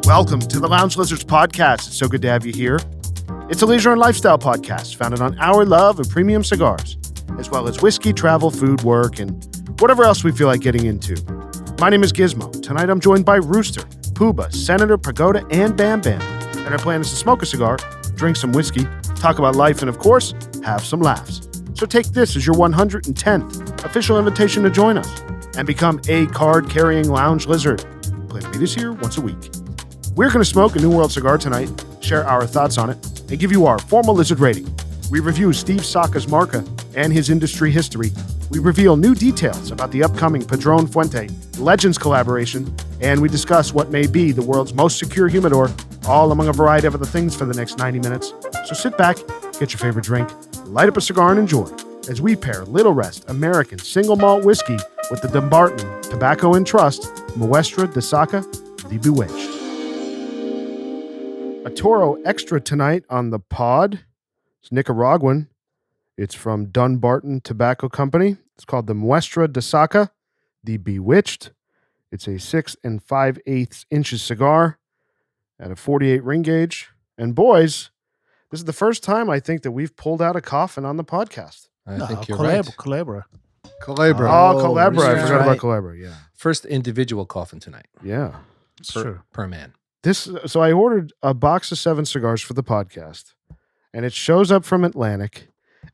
Welcome to the Lounge Lizards podcast. It's so good to have you here. It's a leisure and lifestyle podcast founded on our love of premium cigars, as well as whiskey, travel, food, work, and whatever else we feel like getting into. My name is Gizmo. Tonight I'm joined by Rooster, Pooba, Senator, Pagoda, and Bam Bam. And our plan is to smoke a cigar, drink some whiskey, talk about life, and of course, have some laughs. So take this as your 110th official invitation to join us and become a card-carrying lounge lizard. Plan to meet us here once a week. We're going to smoke a New World cigar tonight, share our thoughts on it, and give you our formal lizard rating. We review Steve Saka's marca and his industry history. We reveal new details about the upcoming Padron Fuente Legends collaboration, and we discuss what may be the world's most secure humidor, all among a variety of other things for the next 90 minutes. So sit back, get your favorite drink, light up a cigar, and enjoy as we pair Little Rest American single malt whiskey with the Dunbarton Tobacco and Trust Muestra De Saka The Bewitched. A Toro Extra tonight on the pod. It's Nicaraguan. It's from Dunbarton Tobacco Company. It's called the Muestra De Saka The Bewitched. It's a 6 5/8 inches cigar at a 48 ring gauge. And boys, this is the first time I think that we've pulled out a coffin on the podcast. I think you're right. Calabra. Oh, Calabra. I forgot about Calabra. Yeah. First individual coffin tonight. Yeah. Per man. So I ordered a box of 7 cigars for the podcast, and it shows up from Atlantic,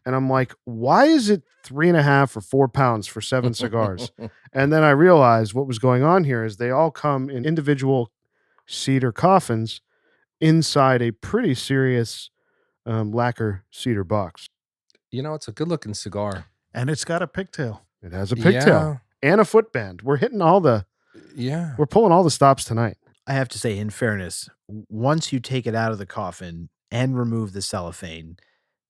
and I'm like, why is it 3.5 or 4 pounds for 7 cigars? And then I realized what was going on here is they all come in individual cedar coffins inside a pretty serious lacquer cedar box. You know, it's a good looking cigar. And it's got a pigtail. It has a pigtail and a footband. We're hitting we're pulling all the stops tonight. I have to say, in fairness, once you take it out of the coffin and remove the cellophane,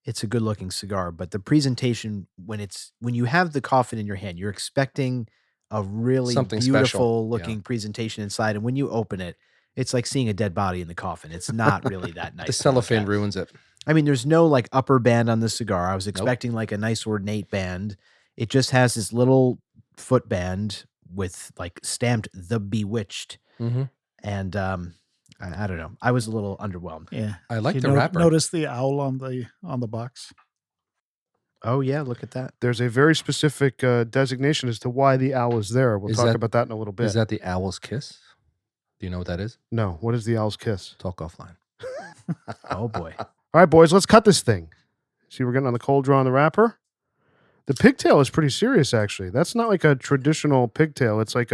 it's a good-looking cigar. But the presentation, when you have the coffin in your hand, you're expecting a really Something beautiful-looking presentation inside, and when you open it, it's like seeing a dead body in the coffin. It's not really that nice. The cellophane ruins it. I mean, there's no like upper band on the cigar. I was expecting like a nice ornate band. It just has this little foot band with like stamped "The Bewitched." Mm-hmm. And I don't know. I was a little underwhelmed. Yeah, I like the wrapper. Notice the owl on the box. Oh yeah, look at that. There's a very specific designation as to why the owl is there. We'll talk about that in a little bit. Is that the owl's kiss? Do you know what that is? No. What is the owl's kiss? Talk offline. Oh boy. All right, boys, let's cut this thing. See, we're getting on the cold draw on the wrapper. The pigtail is pretty serious, actually. That's not like a traditional pigtail. It's like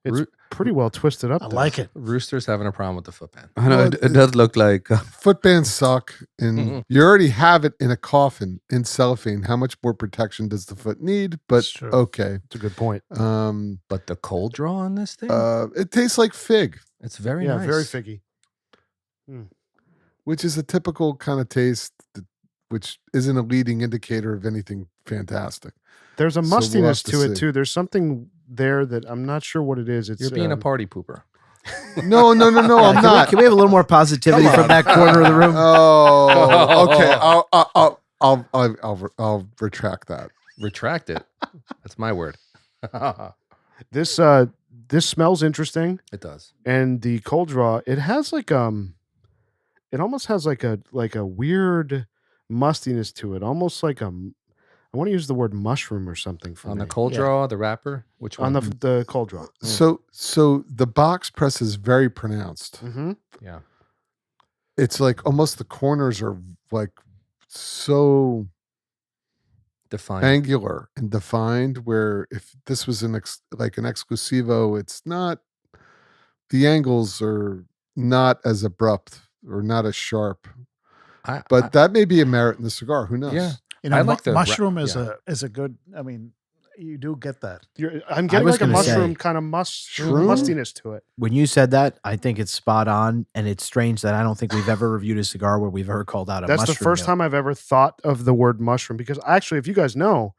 it's pretty well twisted up. I like it. Rooster's having a problem with the footband. I know it does look like footbands suck, and you already have it in a coffin in cellophane. How much more protection does the foot need? But okay, it's a good point. But the cold draw on this thing, it tastes like fig. It's very nice. Very figgy. Which is a typical kind of taste, which isn't a leading indicator of anything fantastic. There's a mustiness to it too. There's something there that I'm not sure what it is. You're being a party pooper. No, I'm not. Can we have a little more positivity from that corner of the room? Oh, okay. I'll retract that. Retract it. That's my word. This smells interesting. It does. And the cold draw, it has like it almost has like a weird mustiness to it, almost like I want to use the word mushroom or something for on the cold draw, the wrapper. Which one? On the cold draw. So the box press is very pronounced. Mm-hmm. Yeah, it's like almost the corners are like so defined, angular and defined. Where if this was like an exclusivo, it's not. The angles are not as abrupt or not as sharp. But that may be a merit in the cigar. Who knows? Yeah. You know, I like the mushroom is a good. I mean, you do get that. I'm getting like a mushroom kind of mustiness to it. When you said that, I think it's spot on, and it's strange that I don't think we've ever reviewed a cigar where we've ever called out a mushroom. That's the first time I've ever thought of the word mushroom, because actually, if you guys know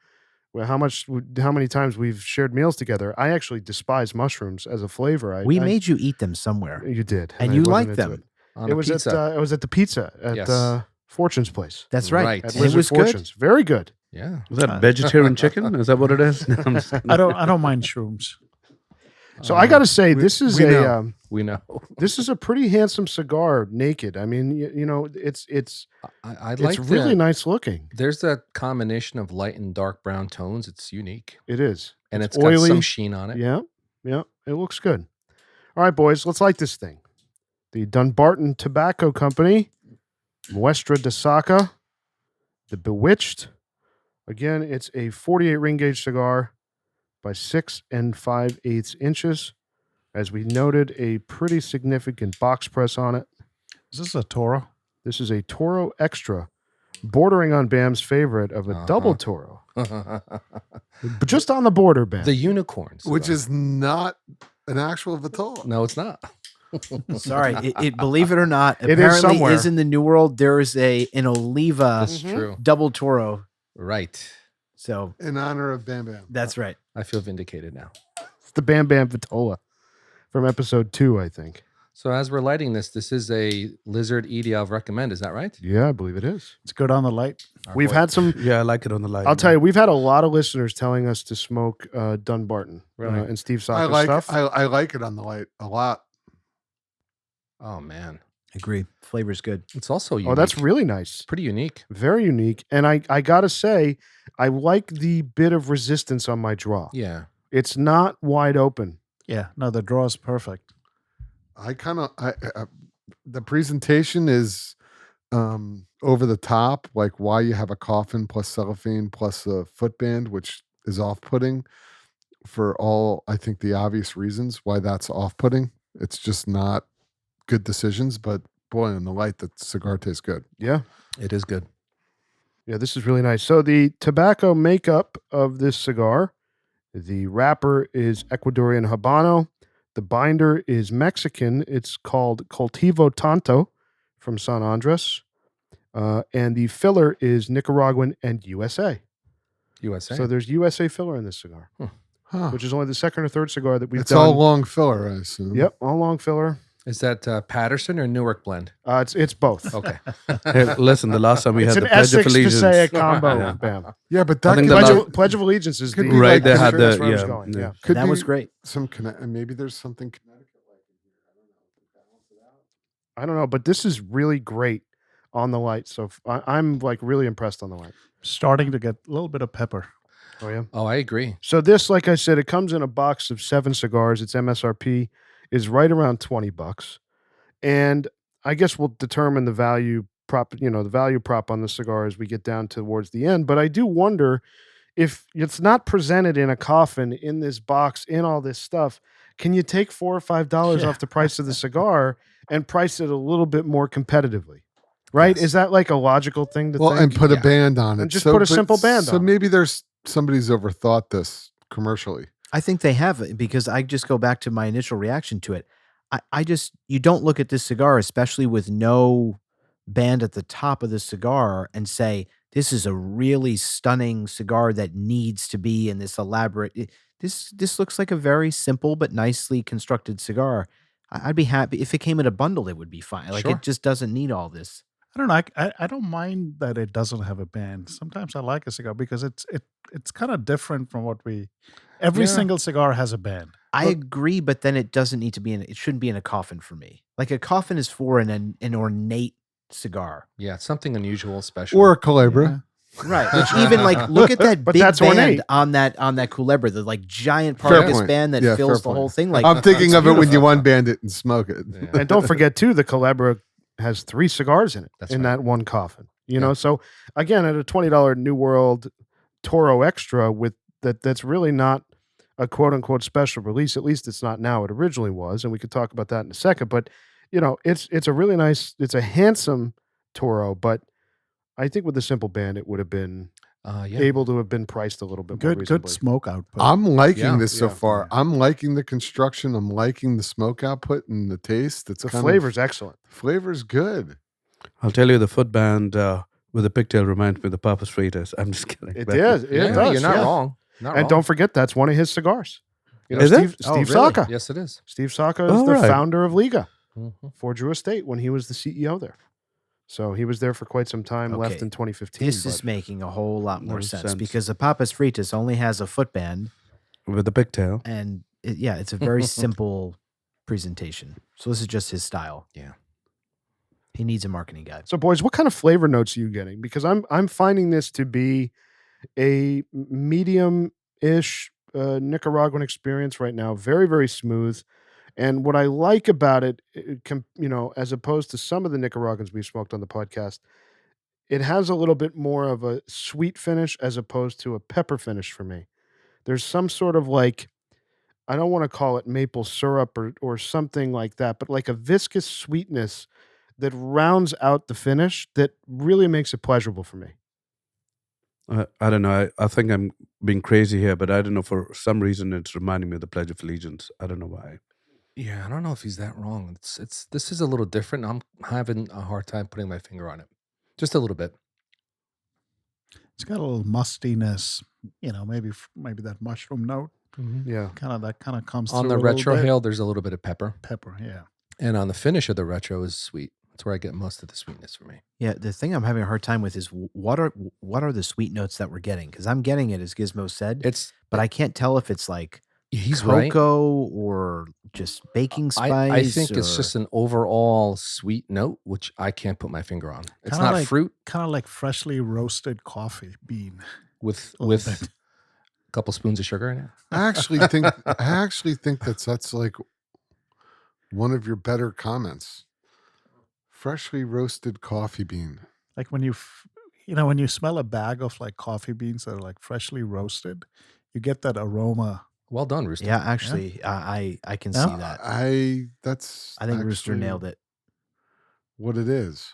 how many times we've shared meals together, I actually despise mushrooms as a flavor. We made you eat them somewhere. You did, and you liked them. It was at the pizza at Fortune's place. That's right. At it was Fortune's. good. Very good. Yeah. Was that vegetarian chicken? Is that what it is? No, I don't mind shrooms. So I got to say, this is We know. This is a pretty handsome cigar, naked. I mean, it's I like it's really nice looking. There's that combination of light and dark brown tones. It's unique. It is. And it's oily. got some sheen on it. Yeah. It looks good. All right, boys, let's light this thing. The Dunbarton Tobacco Company, Muestra De Saka, The Bewitched. Again, it's a 48 ring gauge cigar by 6 5/8 inches. As we noted, a pretty significant box press on it. Is this a Toro? This is a Toro Extra, bordering on Bam's favorite of a double Toro. But just on the border, Bam. The unicorns. Which is not an actual Vitola. No, it's not. Sorry, it believe it or not, It is apparently somewhere. is in the New World. There is an Oliva That's true. double Toro. Right. So In honor of Bam Bam. that's right. I feel vindicated now. It's the Bam Bam Vitola from episode 2, I think. So as we're lighting this is a Lizard EDL recommend. Is that right? Yeah, I believe it is. It's good on the light. Our We've boy- had some. Yeah, I like it on the light. I'll tell you, we've had a lot of listeners telling us to smoke Dunbarton Really? and Steve I Saka like stuff. I like it on the light a lot. Oh man, Agree. Flavor's good. it's also unique. Oh, that's really nice. pretty unique. Very unique. And I gotta say, I like the bit of resistance on my draw. Yeah. It's not wide open. Yeah. No, the draw is perfect. I kind of the presentation is over the top, like why you have a coffin plus cellophane plus a footband, which is off-putting for all, I think, the obvious reasons why that's off-putting. It's just not good decisions, but boy, in the light, the cigar tastes good. Yeah. It is good. Yeah, this is really nice. So the tobacco makeup of this cigar, the wrapper is Ecuadorian Habano. The binder is Mexican. It's called Cultivo Tanto from San Andres. And the filler is Nicaraguan and USA. USA. So there's USA filler in this cigar, Huh. which is only the second or third cigar that we've It's done. all long filler, I assume. Yep, all long filler. is that Patterson or Newark blend? It's both. Okay. Hey, listen, the last time we It's had an the Pledge of Essex to Allegiance. say a combo. Yeah. Bam. Yeah, but I that think could the be last- Pledge of Allegiance is Could the be Right, like they the had shirt, that's the where I was yeah, going. yeah. Yeah. could That was be great. some maybe there's something Connecticut like in here. I don't know. To balance it out. I don't know, but this is really great on the light. So I'm like really impressed on the light. Starting to get a little bit of pepper. Oh yeah. Oh, I agree. So this, like I said, it comes in a box of 7 cigars. Its MSRP is right around $20, and I guess we'll determine the value prop. The value prop on the cigar as we get down towards the end. But I do wonder if it's not presented in a coffin in this box in all this stuff. Can you take $4 or $5 Yeah. off the price of the cigar and price it a little bit more competitively? Right? Yes. Is that like a logical thing to Well, think? and put Yeah. a band on it. And just put a simple band so on it. maybe there's somebody's overthought this commercially. I think they have it because I just go back to my initial reaction to it. You don't look at this cigar, especially with no band at the top of the cigar, and say, this is a really stunning cigar that needs to be in this elaborate. This looks like a very simple but nicely constructed cigar. I'd be happy if it came in a bundle. It would be fine. Like Sure. it just doesn't need all this. I don't know. I don't mind that it doesn't have a band. Sometimes I like a cigar because it's kind of different from what we. Every Yeah. single cigar has a band. I agree, but then it doesn't need to be it shouldn't be in a coffin for me. Like a coffin is for an ornate cigar. Yeah, something unusual, special. Or a Calabria. Right. Which even like look at that But big that's band ornate. on that Culebra, the like giant Fair Parkus point. band that Yeah, fills fair the point. whole thing. Like I'm thinking it's of it when you beautiful. unband it and smoke it. Yeah. And don't forget too, the Calabria has 3 cigars in it That's in right. that one coffin. You Yeah. know, so again, at a $20 New World Toro Extra with that's really not a quote unquote special release. At least it's not now. It originally was, and we could talk about that in a second. But it's a really nice, it's a handsome Toro. But I think with the simple band, it would have been Yeah. able to have been priced a little bit more Good reasonably. smoke output. I'm liking Yeah. this so Yeah. far. I'm liking the construction. I'm liking the smoke output and the taste. It's The kind flavor's excellent. flavor's good. I'll tell you, the footband with the pigtail reminds me of the Papas Fritas. I'm just kidding. It But- does. It Yeah, does. You're not yeah. wrong. Not And wrong. don't forget, that's one of his cigars. Is it? Steve Oh, really? Saka. Yes, it is. Steve Saka is Oh, the right. founder of Liga Mhm. for Drew Estate when he was the CEO there. So he was there for quite some time, left Okay. in 2015. This is but- making a whole lot more Makes sense, sense. because the Papas Fritas only has a footband, with the pigtail. and it's a very simple presentation. So this is just his style. Yeah. He needs a marketing guy. So, boys, what kind of flavor notes are you getting? Because I'm finding this to be a medium-ish Nicaraguan experience right now. Very, very smooth. And what I like about it, as opposed to some of the Nicaraguans we've smoked on the podcast, it has a little bit more of a sweet finish as opposed to a pepper finish for me. There's some sort of like, I don't want to call it maple syrup or something like that, but like a viscous sweetness that rounds out the finish that really makes it pleasurable for me. I don't know. I think I'm being crazy here, but I don't know. For some reason, it's reminding me of the Pledge of Allegiance. I don't know why. Yeah, I don't know if he's that wrong. This is a little different. I'm having a hard time putting my finger on it. Just a little bit. It's got a little mustiness, maybe that mushroom note. Yeah. Kind of comes On through the a little retro bit. hail, there's a little bit of pepper. Pepper, yeah. And on the finish of the retro is sweet. That's where I get most of the sweetness for me. Yeah, the thing I'm having a hard time with is what are the sweet notes that we're getting? Because I'm getting it, as Gizmo said, but I can't tell if it's like he's right. cocoa or just baking spice. I think it's just an overall sweet note, which I can't put my finger on. It's Kinda not fruit Kind of like freshly roasted coffee bean. with little a couple spoons of sugar in it. I actually think that's like one of your better comments. Freshly roasted coffee bean. Like when when you smell a bag of like coffee beans that are like freshly roasted, you get that aroma. Well done, Rooster. Yeah, actually, I can see that. I think Rooster actually nailed it. what it is.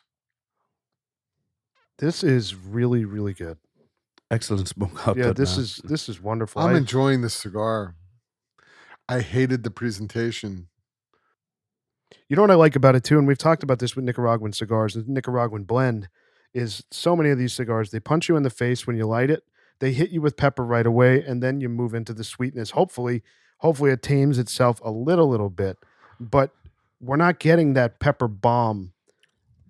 This is really, really good. Excellent smoke output. Yeah, this man. is wonderful. I'm enjoying this cigar. I hated the presentation. You know what I like about it too, and we've talked about this with Nicaraguan cigars. The Nicaraguan blend is so many of these cigars, they punch you in the face when you light it. They hit you with pepper right away, and then you move into the sweetness. Hopefully it tames itself a little bit, but we're not getting that pepper bomb,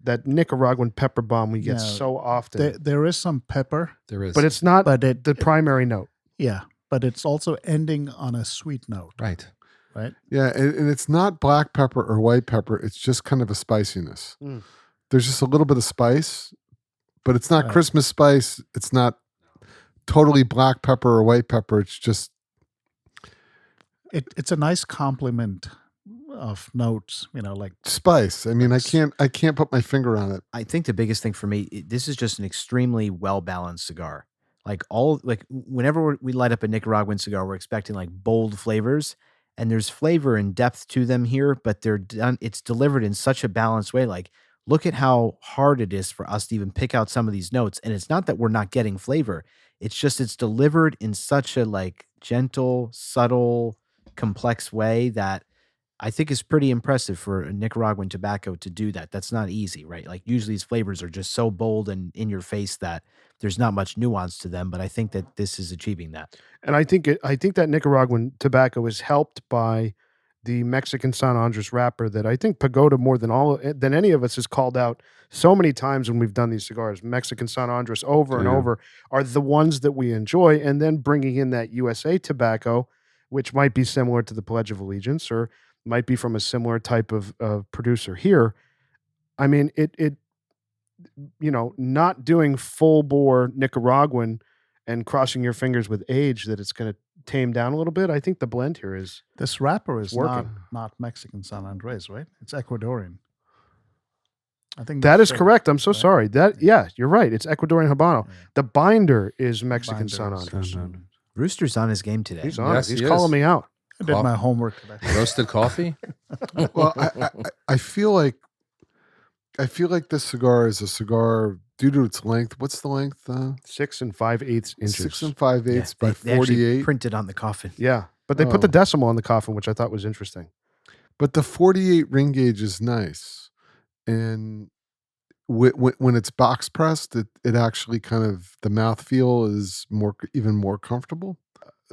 that Nicaraguan pepper bomb we get so often. There is some pepper. There is. But it's not But the primary note. Yeah, but it's also ending on a sweet note. Right. Right? Yeah, and it's not black pepper or white pepper. It's just kind of a spiciness. Mm. There's just a little bit of spice, but it's not Right. Christmas spice. It's not totally black pepper or white pepper. It's just It's a nice complement of notes, like spice. I mean, I can't put my finger on it. I think the biggest thing for me, this is just an extremely well-balanced cigar. Whenever we light up a Nicaraguan cigar, we're expecting like bold flavors, and there's flavor and depth to them here, but it's delivered in such a balanced way. Like, look at how hard it is for us to even pick out some of these notes. And it's not that we're not getting flavor. It's just, it's delivered in such a like gentle, subtle, complex way that I think is pretty impressive for a Nicaraguan tobacco to do that. That's not easy, right? Like, usually these flavors are just so bold and in your face that there's not much nuance to them, but I think that this is achieving that. And I think that Nicaraguan tobacco is helped by the Mexican San Andres wrapper that I think Pagoda more than any of us has called out so many times when we've done these cigars. Mexican San Andres over and over are the ones that we enjoy, and then bringing in that USA tobacco, which might be similar to the Pledge of Allegiance or might be from a similar type of producer here. I mean, it not doing full bore Nicaraguan and crossing your fingers with age that it's going to tame down a little bit. I think the blend here is this wrapper is working. not Mexican San Andres, right? It's Ecuadorian. I think that is right, correct. I'm so right? sorry. You're right. It's Ecuadorian Habano. Yeah. The binder is Mexican San Binder Andres. is- Rooster's on his game today. He's on Yes, it. He's he calling is. me out. I did my homework today. Roasted coffee? Well, I feel like this cigar is a cigar due to its length. What's the length? 6 5/8 inches. 6 5/8 by They actually 48. printed on the coffin. Yeah, but they put the Oh. decimal on the coffin, which I thought was interesting. But the 48 ring gauge is nice, and when it's box pressed, it actually kind of, the mouthfeel is even more comfortable.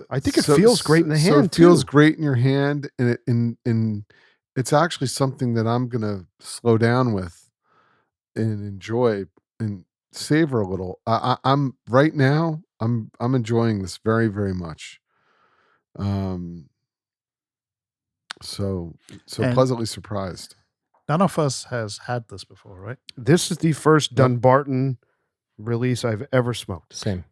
I think it feels great in the hand, it feels too. great in your hand, and it's actually something that I'm gonna slow down with and enjoy and savor a little. I'm right now. I'm enjoying this very, very much. So And- pleasantly surprised. None of us has had this before, right? This is the first Nope. Dunbarton release I've ever smoked. Same.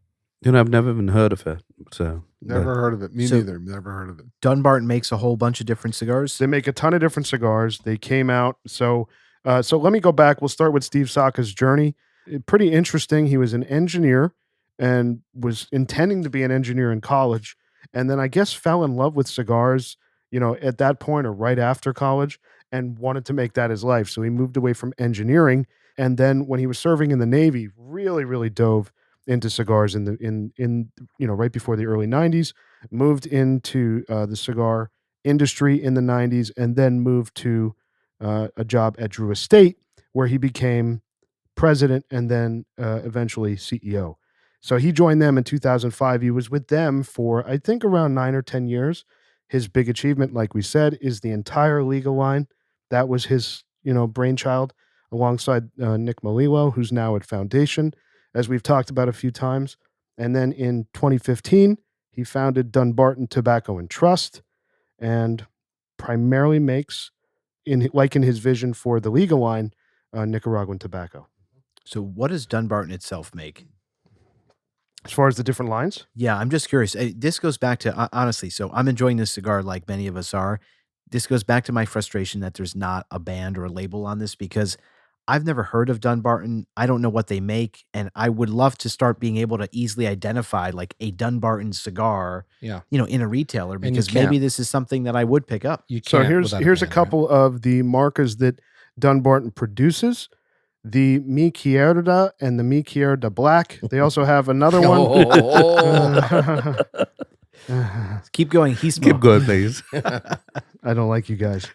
I've never even heard of it. So Never heard of it. Me So- neither. Never heard of it. Dunbarton makes a whole bunch of different cigars. They make a ton of different cigars. They came out. So let me go back. We'll start with Steve Saka's journey. Pretty interesting. He was an engineer and was intending to be an engineer in college. And then I guess fell in love with cigars, at that point or right after college, and wanted to make that his life. So he moved away from engineering. And then when he was serving in the Navy, really, really dove into cigars in right before the early 90s, moved into the cigar industry in the 90s, and then moved to a job at Drew Estate, where he became president and then eventually CEO. So he joined them in 2005. He was with them for, I think, around 9 or 10 years. His big achievement, like we said, is the entire legal line. That was his, brainchild, alongside Nick Melillo, who's now at Foundation, as we've talked about a few times. And then in 2015, he founded Dunbarton Tobacco and Trust, and primarily makes, in his vision for the legal line, Nicaraguan tobacco. So what does Dunbarton itself make? As far as the different lines, Yeah, I'm just curious. This goes back to, honestly, so I'm enjoying this cigar like many of us are. This goes back to my frustration that there's not a band or a label on this, because I've never heard of Dunbarton. I don't know what they make, and I would love to start being able to easily identify like a Dunbarton cigar, Yeah. in a retailer, And you because maybe can't. this is something that I would pick up. You so can't here's without a band, right? couple of the marcas that Dunbarton produces: the Mi Izquierda and the Mi Izquierda Black. They also have another one. Keep going. He's keep going, please. I don't like you guys.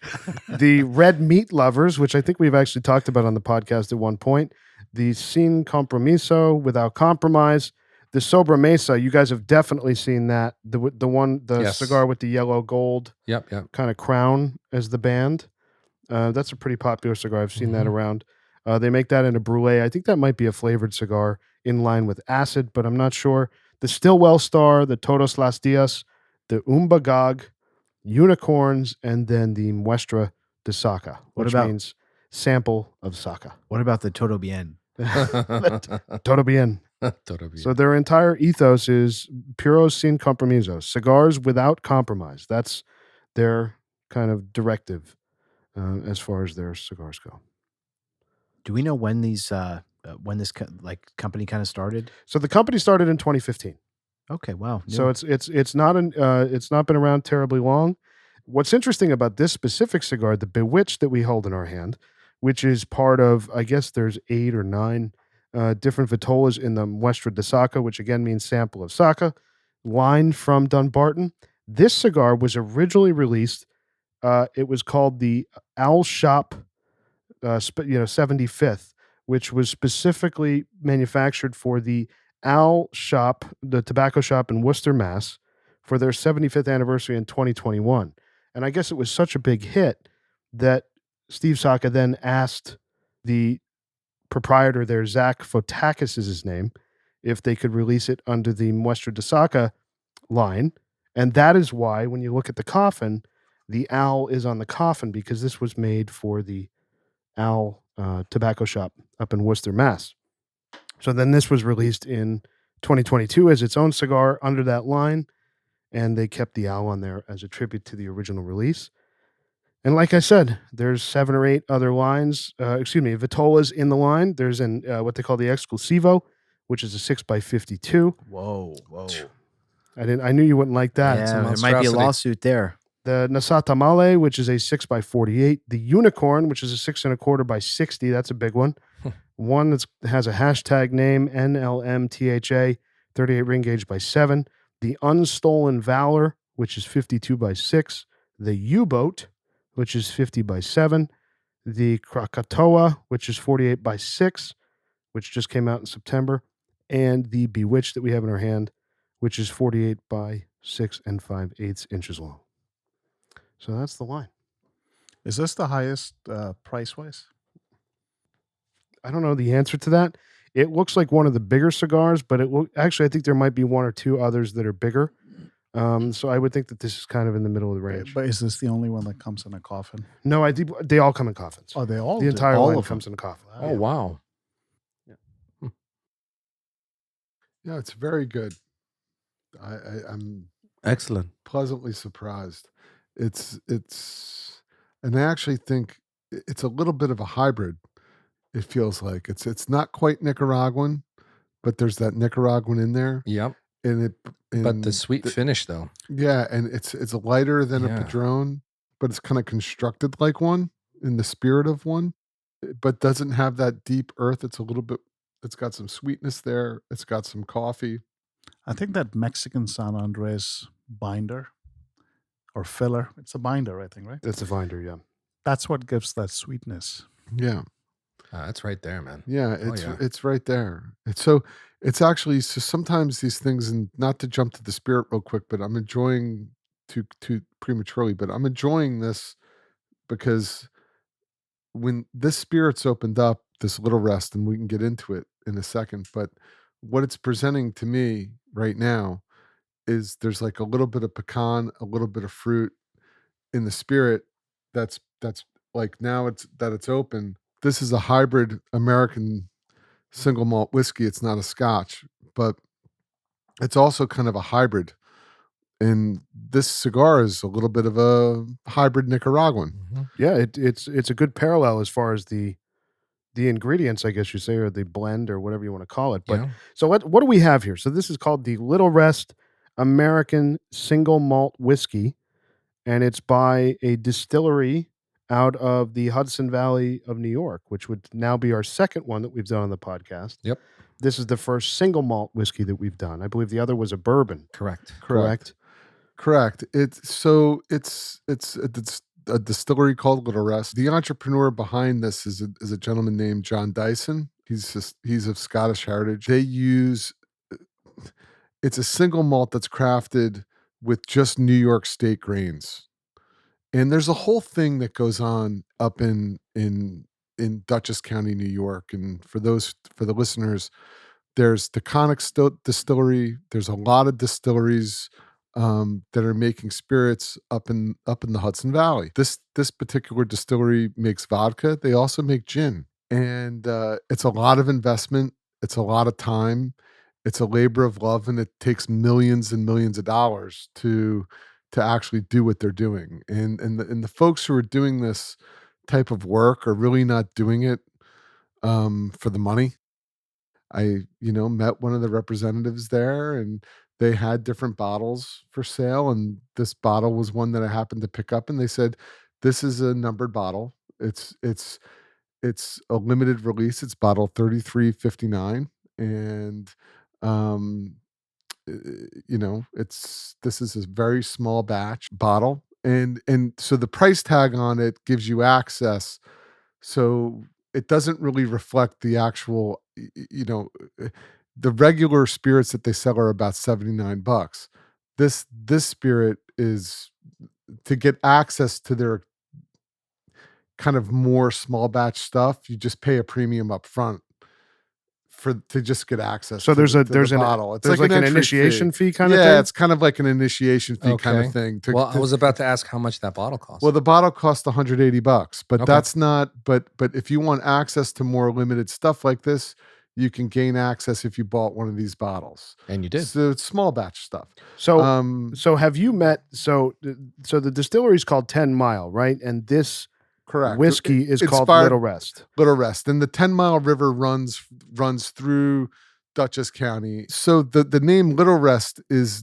The Red Meat Lovers, which I think we've actually talked about on the podcast at one point. The Sin Compromiso, Without Compromise. The Sobremesa, you guys have definitely seen that. The Yes. cigar with the yellow gold Yep. kind of crown as the band. That's a pretty popular cigar. I've seen that around. They make that in a brulee. I think that might be a flavored cigar in line with acid, but I'm not sure. The Stillwell Star, the Todos Las Dias, the Umbagog, Unicorns, and then the Muestra de Saka, What which about- means sample of Saka. What about the Todo Bien? Todo bien. Totally. So their entire ethos is puros sin compromiso, cigars without compromise. That's their kind of directive as far as their cigars go. Do we know when these when this company kind of started? So the company started in 2015. Okay, wow. So it's not been around terribly long. What's interesting about this specific cigar, the Bewitched that we hold in our hand, which is part of, I guess there's 8 or 9 different vitolas in the Muestra de Saka, which again means sample of Saka, line from Dunbarton. This cigar was originally released. It was called the Owl Shop 75th, which was specifically manufactured for the Owl Shop, the tobacco shop in Worcester, Mass, for their 75th anniversary in 2021. And I guess it was such a big hit that Steve Saka then asked the proprietor there, Zach Fotakis is his name, if they could release it under the Muestra de Saka line. And that is why, when you look at the coffin, the owl is on the coffin, because this was made for the Owl tobacco shop up in Worcester, Mass. So then this was released in 2022 as its own cigar under that line, and they kept the owl on there as a tribute to the original release. And like I said, there's 7 or 8 other lines, vitolas in the line. There's what they call the Exclusivo, which is a 6x52. Whoa. I knew you wouldn't like that. Yeah, a there might be a monstrosity. lawsuit there. The Nasata Male, which is a 6x48. The Unicorn, which is a 6 1/4 by 60. That's a big one. One that has a hashtag name, NLMTHA, 38 ring gauge by 7. The Unstolen Valor, which is 52 by 6. The U-Boat, which is 50 by 7. The Krakatoa, which is 48 by 6, which just came out in September. And the Bewitched that we have in our hand, which is 48 by 6 and 5/8 inches long. So that's the line. Is this the highest price-wise? I don't know the answer to that. It looks like one of the bigger cigars, but actually, I think there might be 1 or 2 others that are bigger. So I would think that this is kind of in the middle of the range. But is this the only one that comes in a coffin? No, they all come in coffins. Oh, they all The do? entire All line of them? comes in a coffin. Oh, wow. Yeah, it's very good. I'm Excellent. pleasantly surprised. It's and I actually think it's a little bit of a hybrid. It feels like it's not quite Nicaraguan, but there's that Nicaraguan in there, Yep. and But the sweet finish, though. yeah, and it's lighter than a Yeah. Padron, but it's kind of constructed like one in the spirit of one, but doesn't have that deep earth. It's a little bit. It's got some sweetness there. It's got some coffee. I think that Mexican San Andres binder or filler, it's a binder, I think, right? That's a binder, yeah. That's what gives that sweetness. Yeah. That's right there, man. Yeah, Oh, it's right there. It's actually so sometimes these things, and not to jump to the spirit real quick, but I'm enjoying too prematurely, but I'm enjoying this because when this spirit's opened up, this little rest, and we can get into it in a second, but what it's presenting to me right now is there's like a little bit of pecan, a little bit of fruit in the spirit that's like now it's open. This is a hybrid American single malt whiskey. It's not a Scotch, but it's also kind of a hybrid. And this cigar is a little bit of a hybrid Nicaraguan. Mm-hmm. Yeah, it's a good parallel as far as the ingredients, I guess you say, or the blend or whatever you want to call it. But Yeah. so what do we have here? So this is called the Little Rest American Single Malt Whiskey, and it's by a distillery out of the Hudson Valley of New York, which would now be our second one that we've done on the podcast. Yep. This is the first single malt whiskey that we've done. I believe the other was a bourbon. Correct. Correct. It's a distillery called Little Rest. The entrepreneur behind this is a gentleman named John Dyson. He's of Scottish heritage. They use it's a single malt that's crafted with just New York State grains. And there's a whole thing that goes on up in Dutchess County, New York. And for the listeners, there's the Taconic Distillery. There's a lot of distilleries that are making spirits up in the Hudson Valley. This particular distillery makes vodka. They also make gin, and it's a lot of investment. It's a lot of time. It's a labor of love, and it takes millions and millions of dollars to actually do what they're doing. And the folks who are doing this type of work are really not doing it for the money. I met one of the representatives there, and they had different bottles for sale, and this bottle was one that I happened to pick up, and they said, "This is a numbered bottle. It's a limited release. It's bottle 3359, and this is a very small batch bottle, and so the price tag on it gives you access, so it doesn't really reflect the actual, the regular spirits that they sell are about $79. This spirit is to get access to their kind of more small batch stuff. You just pay a premium up front to just get access. So there's the an bottle. It's there's like an entry initiation fee kind of Yeah, thing. it's kind of like an initiation fee kind Okay. of thing. Well, I was about to ask how much that bottle costs. Well, the bottle costs $180, but Okay. that's not. But if you want access to more limited stuff like this, you can gain access if you bought one of these bottles. and you did. So it's small batch stuff. So so have you met? So the distillery is called 10 Mile, right? And this Correct. whiskey is called Inspired- Little Rest. Little Rest, and the 10 Mile River runs through Dutchess County. So the name Little Rest is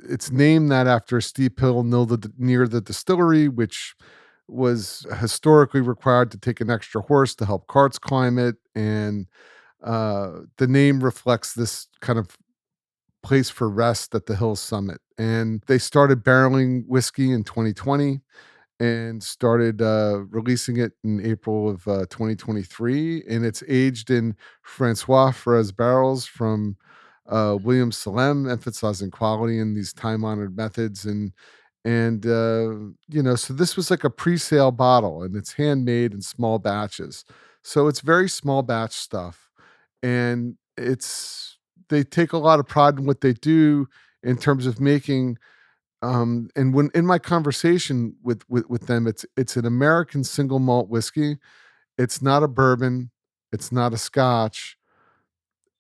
it's named that after a steep hill near the distillery, which was historically required to take an extra horse to help carts climb it, and the name reflects this kind of place for rest at the hill's summit. And they started barreling whiskey in 2020 and started releasing it in April of 2023. And it's aged in Francois Ferez barrels from William Salem, emphasizing quality in these time-honored methods. And so this was like a pre-sale bottle, and it's handmade in small batches. So it's very small batch stuff. And they take a lot of pride in what they do. in terms of making. And when in my conversation with them, it's an American single malt whiskey. It's not a bourbon. It's not a Scotch.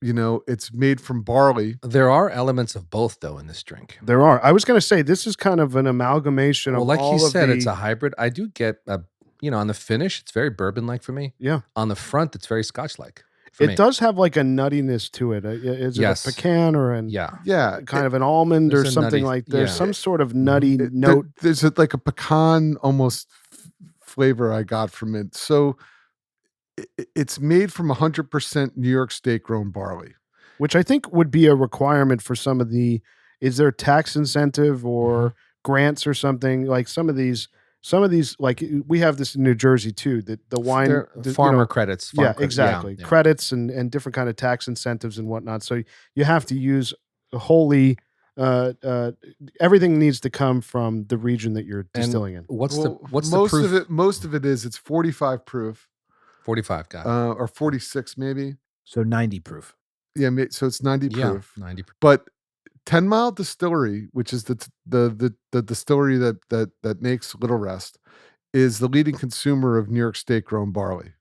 It's made from barley. There are elements of both, though, in this drink. There are. I was going to say, this is kind of an amalgamation Well, of like all you of said, the... it's a hybrid. I do get, on the finish, it's very bourbon-like for me. Yeah. On the front, it's very Scotch-like for me. It does have like a nuttiness to it. Is it Yes. a pecan or Yeah, kind of an almond or there's a something nutty- like there's yeah. some sort of nutty There- note. there's like a pecan almost flavor I got from it. So it's made from 100% New York State grown barley. Which I think would be a requirement for some of the, is there tax incentive or grants or something? Like some of these, like we have this in New Jersey too, that the wine, They're farmer credits. yeah, farm credits. exactly. Yeah. Credits and different kind of tax incentives and whatnot. So you have to use wholly, everything needs to come from the region that you're distilling in. What's Well, the most proof? of it? Most of it is it's 45 proof, 45, got it. or 46 maybe. So 90 proof. Yeah, so it's 90 Yeah, proof. 90. But 10 Mile Distillery, which is the distillery that makes Little Rest, is the leading consumer of New York State grown barley.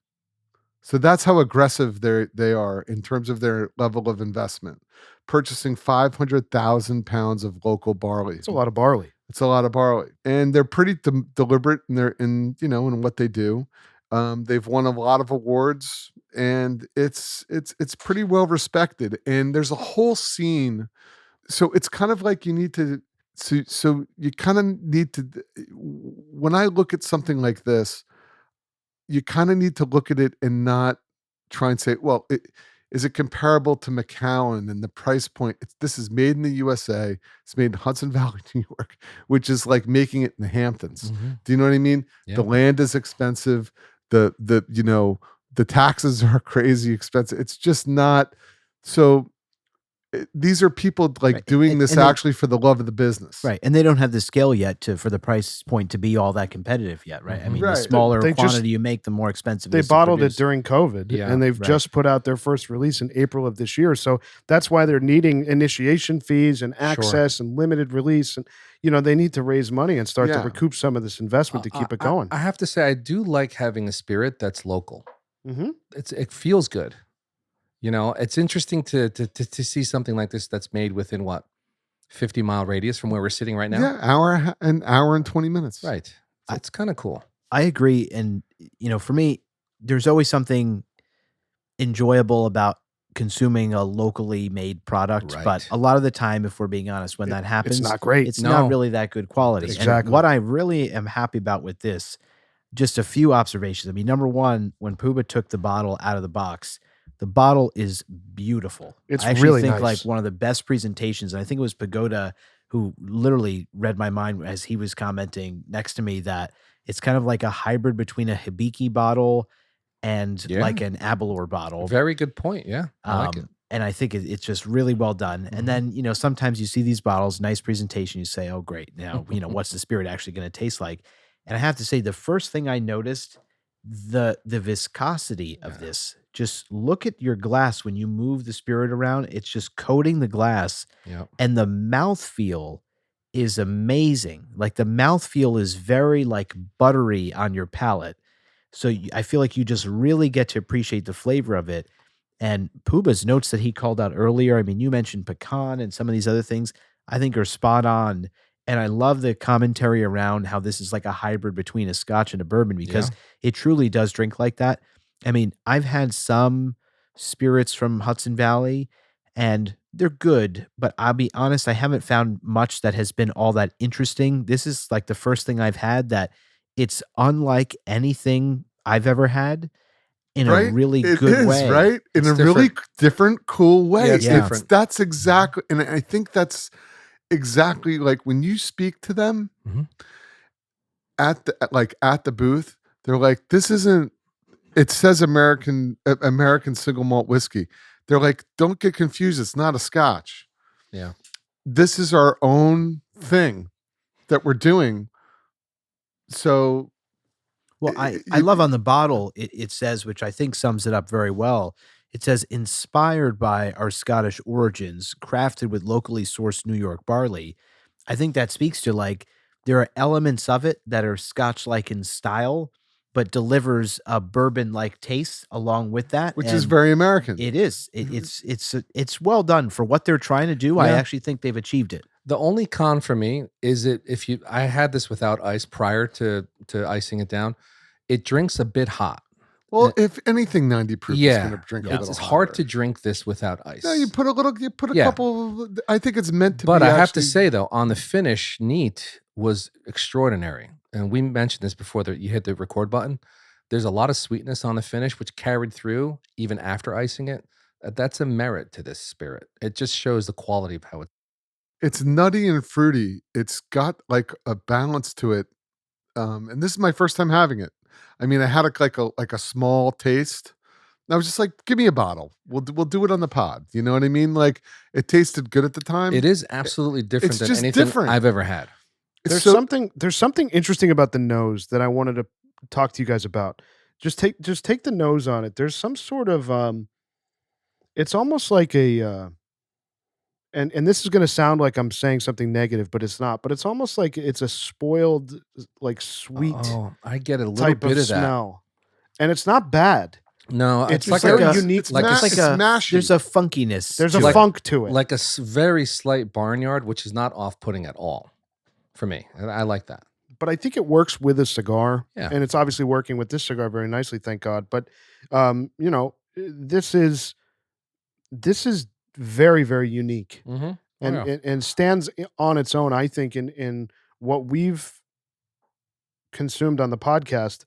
So that's how aggressive they are in terms of their level of investment, purchasing 500,000 pounds of local barley. It's a lot of barley. It's a lot of barley, and they're pretty deliberate in in what they do. They've won a lot of awards, and it's pretty well respected. And there's a whole scene, so it's kind of like you need to. So you kind of need to. When I look at something like this, you kind of need to look at it and not try and say, well, is it comparable to Macallan and the price point? This is made in the USA. It's made in Hudson Valley, New York, which is like making it in the Hamptons. Mhm. Do you know what I mean? Yeah. The land is expensive. The taxes are crazy expensive. It's just not. So these are people like Right. doing And this they- actually for the love of the business. Right. And they don't have the scale yet for the price point to be all that competitive yet, right? I mean, Right. the smaller They just- quantity you make, the more expensive They it is to bottled it produce. during COVID, Yeah, and they've right. just put out their first release in April of this year. So that's why they're needing initiation fees and access and limited release, and they need to raise money and start to Yeah. recoup some of this investment to keep it going. I have to say, I do like having a spirit that's local. Mhm. It feels good. It's interesting to see something like this that's made within 50-mile radius from where we're sitting right now. Yeah, an hour and 20 minutes. Right. It's kind of cool. I agree. And, for me, there's always something enjoyable about consuming a locally made product. Right. But a lot of the time, if we're being honest, when that happens, It's not great. it's No. not really that good quality. Exactly. And what I really am happy about with this, just a few observations. I mean, number one, when Puba took the bottle out of the box, the bottle is beautiful. It's I actually really think nice. like one of the best presentations. And I think it was Pagoda who literally read my mind as he was commenting next to me that it's kind of like a hybrid between a Hibiki bottle and Yeah. like an Abalor bottle. Very good point. Yeah. I like it. And I think it's just really well done. And then, sometimes you see these bottles, nice presentation, you say, oh, great. Now, what's the spirit actually going to taste like? And I have to say, the first thing I noticed, the viscosity of this. Just look at your glass when you move the spirit around. It's just coating the glass. Yeah. And the mouthfeel is amazing. Like the mouthfeel is very like buttery on your palate. So I feel like you just really get to appreciate the flavor of it. And Puba's notes that he called out earlier, I mean, you mentioned pecan and some of these other things, I think are spot on. And I love the commentary around how this is like a hybrid between a Scotch and a bourbon because it truly does drink like that. I mean, I've had some spirits from Hudson Valley and they're good, but I'll be honest, I haven't found much that has been all that interesting. This is like the first thing I've had that it's unlike anything I've ever had in a really It good is, way. right? In It's a really different, cool way. Yeah, it's different. That's exactly, and I think that's exactly like when you speak to them Mhm. at the booth, they're like, this isn't, it says American single malt whiskey. They're like, don't get confused. It's not a Scotch. Yeah. This is our own thing that we're doing. So Well, I love on the bottle, it says, which I think sums it up very well. It says, inspired by our Scottish origins, crafted with locally sourced New York barley. I think that speaks to like there are elements of it that are Scotch-like in style, but delivers a bourbon-like taste along with that, which is and very American. it is. It's well done for what they're trying to do. I Yeah. actually think they've achieved it. The only con for me is I had this without ice prior to icing it down. It drinks a bit hot. Well, if anything, 90 proof is Yeah. going to drink a Yeah. little It's hard to hotter. drink this without ice. No, you put a Yeah. couple. I think it's meant to But be. I have to actually- say though, on the finish, neat was extraordinary. And we mentioned this before that you hit the record button. There's a lot of sweetness on the finish, which carried through even after icing it. That's a merit to this spirit. It just shows the quality of how it. it's nutty and fruity. It's got like a balance to it. And this is my first time having it. I mean, I had like a small taste. And I was just like, give me a bottle. We'll do it on the pod. You know what I mean? Like it tasted good at the time. It is absolutely different it's than just anything different. I've ever had. It's There's something interesting about the nose that I wanted to talk to you guys about. Just take the nose on it. There's some sort of it's almost like a and this is going to sound like I'm saying something negative, but it's not. But it's almost like it's a spoiled, like sweet Oh, I get a little type bit of of that. smell, and it's not bad. No, It's it's like very a unique. It's like a ma- s- it's mashy. There's a funkiness. There's to a it. funk to it. like a very slight barnyard, which is not off-putting at all for me. I like that. but I think it works with a cigar. Yeah. And it's obviously working with this cigar very nicely, thank God. But this is very, very unique. Mm-hmm. And stands on its own, I think, in what we've consumed on the podcast.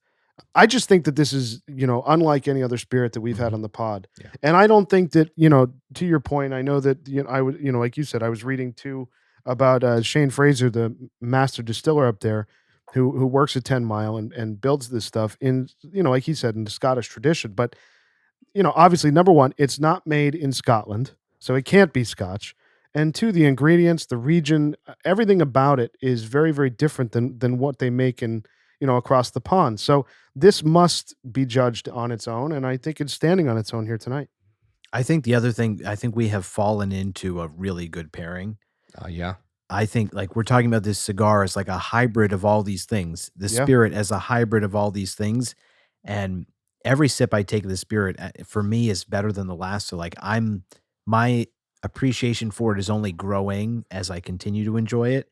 I just think that this is, unlike any other spirit that we've had on the pod. Yeah. And I don't think that, to your point, I know that, I would, like you said, I was reading too about Shane Fraser, the master distiller up there, who works at 10 Mile and builds this stuff in, like he said, in the Scottish tradition. But, obviously, number one, it's not made in Scotland, so it can't be Scotch. And two, the ingredients, the region, everything about it is very, very different than what they make in, across the pond. So this must be judged on its own, and I think it's standing on its own here tonight. I think the other thing, I think we have fallen into a really good pairing. Yeah. I think like we're talking about this cigar as like a hybrid of all these things, the Yeah. spirit as a hybrid of all these things. And every sip I take of the spirit for me is better than the last. So like my appreciation for it is only growing as I continue to enjoy it.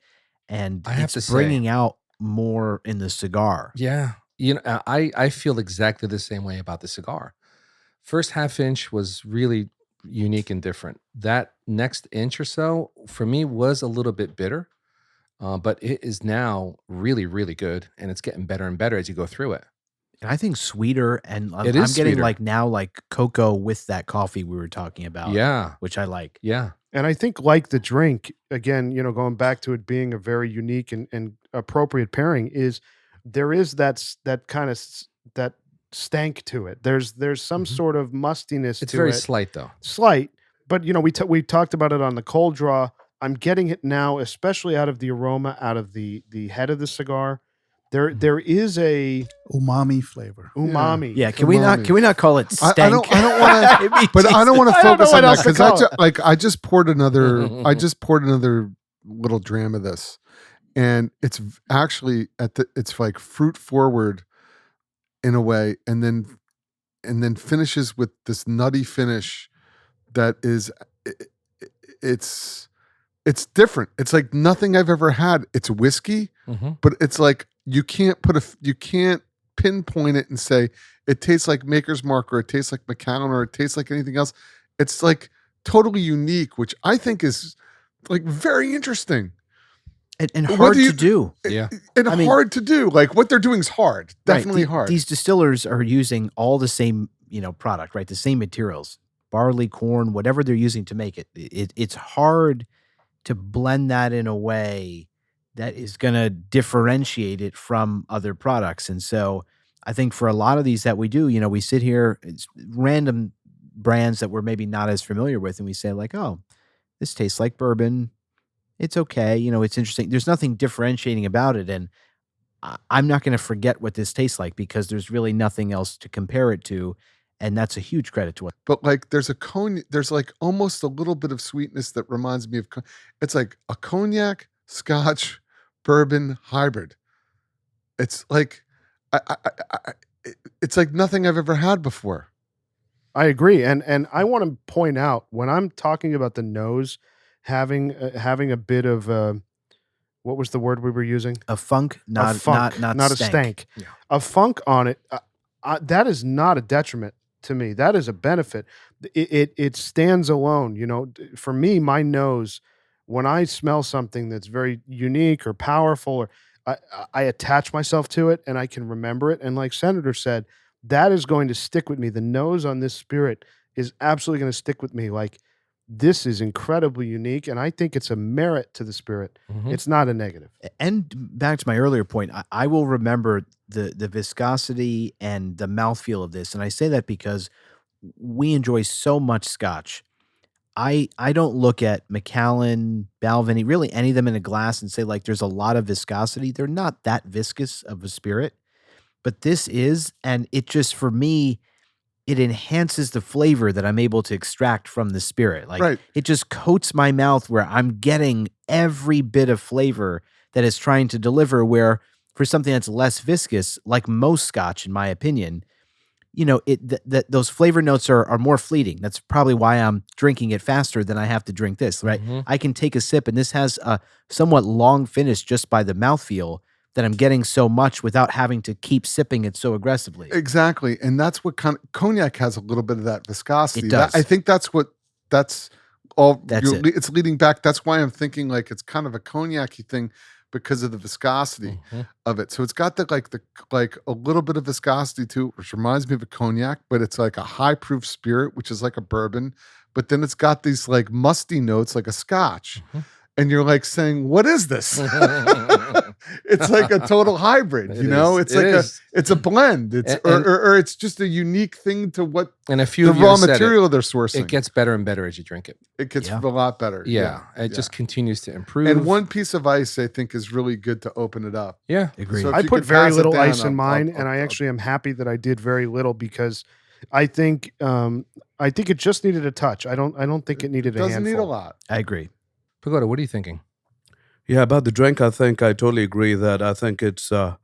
And I have it's to say- bringing out more in the cigar. Yeah. I feel exactly the same way about the cigar. First half inch was really unique and different. That next inch or so for me was a little bit bitter, but it is now really, really good. And it's getting better and better as you go through it. And I think sweeter. And I'm It is getting sweeter. like cocoa with that coffee we were talking about. Yeah. Which I like. Yeah. And I think, like the drink, again, going back to it being a very unique and appropriate pairing, is there is that kind of that stank to it. There's some sort of mustiness It's to very it. slight though. Slight, but we talked about it on the cold draw. I'm getting it now, especially out of the aroma, out of the head of the cigar. There is a Umami flavor. umami. Yeah. Can we not call it stank? I don't want to, but I don't want to I don't know focus what on else that to call because I just poured another little dram of this, and it's actually it's like fruit forward in a way, and then finishes with this nutty finish that is it's different. It's like nothing I've ever had. It's whiskey, Mm-hmm. but it's like you can't pinpoint it and say it tastes like Maker's Mark or it tastes like Macallan or it tastes like anything else. It's like totally unique, which I think is like very interesting and What hard do you- to do. Yeah. and I mean- hard to do. Like what they're doing is hard, definitely Right. hard. These distillers are using all the same, product, right? The same materials, barley, corn, whatever they're using to make it. It's hard to blend that in a way that is going to differentiate it from other products. And so I think for a lot of these that we do, we sit here, it's random brands that we're maybe not as familiar with, and we say like, oh, this tastes like bourbon. It's okay. It's interesting. There's nothing differentiating about it. And I'm not going to forget what this tastes like because there's really nothing else to compare it to. And that's a huge credit to it. But like there's like almost a little bit of sweetness that reminds me of, it's like a cognac, scotch, bourbon hybrid. It's like, it's like nothing I've ever had before. I agree. And I want to point out, when I'm talking about the nose having a bit of, what was the word we were using? A funk, not a stank. Yeah. A funk on it. That is not a detriment to me. That is a benefit. It stands alone. You know, for me, my nose, when I smell something that's very unique or powerful, or I attach myself to it and I can remember it. And like Senator said, that is going to stick with me. The nose on this spirit is absolutely going to stick with me. Like, this is incredibly unique, and I think it's a merit to the spirit. Mhm. It's not a negative. And back to my earlier point, I will remember the viscosity and the mouthfeel of this. And I say that because we enjoy so much scotch. I don't look at Macallan, Balvenie, really any of them in a glass and say like there's a lot of viscosity. They're not that viscous of a spirit, but this is, and it just, for me, it enhances the flavor that I'm able to extract from the spirit. Like Right. it just coats my mouth where I'm getting every bit of flavor that it's trying to deliver, where for something that's less viscous, like most scotch, in my opinion, you know, those flavor notes are more fleeting. That's probably why I'm drinking it faster than I have to drink this, right? Mhm. I can take a sip, and this has a somewhat long finish just by the mouthfeel that I'm getting so much without having to keep sipping it so aggressively. Exactly. And that's what kind of cognac has, a little bit of that viscosity. It does. I think that's all. That's it. It's leading back. That's why I'm thinking like it's kind of a cognac-y thing because of the viscosity of it. So it's got like a little bit of viscosity to it, which reminds me of a cognac, but it's like a high proof spirit, which is like a bourbon. But then it's got these like musty notes like a scotch. And you're like saying, what is this? It's like a total hybrid, you know? It's like it's a blend. It's or it's just a unique thing to what And a few the of you raw said material they're sourcing. it gets better and better as you drink it. It gets Yeah. a lot better. Yeah, it just continues to improve. And one piece of ice, I think, is really good to open it up. yeah, Agreed. So if I you put could very pass it little down, ice in mine, and I actually am happy that I did very little, because I think it just needed a touch. I don't think it needed a doesn't handful. need a lot. I agree. Pagoda, what are you thinking? Yeah, about the drink, I think I totally agree that I think it's, I've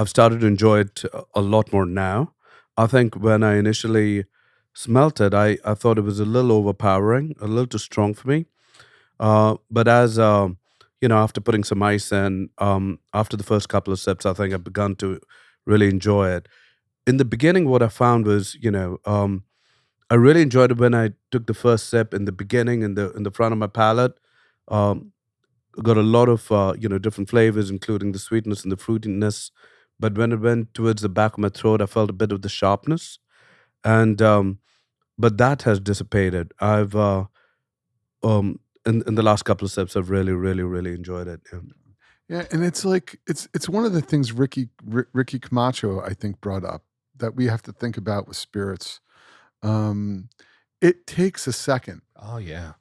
started to enjoy it a lot more now. I think when I initially smelt it, I thought it was a little overpowering, a little too strong for me. But as, after putting some ice in, after the first couple of sips, I think I've begun to really enjoy it. In the beginning, what I found was, I really enjoyed it when I took the first sip in the beginning in the front of my palate. Got a lot of different flavors, including the sweetness and the fruitiness. But when it went towards the back of my throat, I felt a bit of the sharpness, and but that has dissipated. I've in the last couple of sips, I've really, really, really enjoyed it. Yeah. Yeah, and it's like it's one of the things Ricky Camacho, I think, brought up that we have to think about with spirits. It takes a second Oh yeah,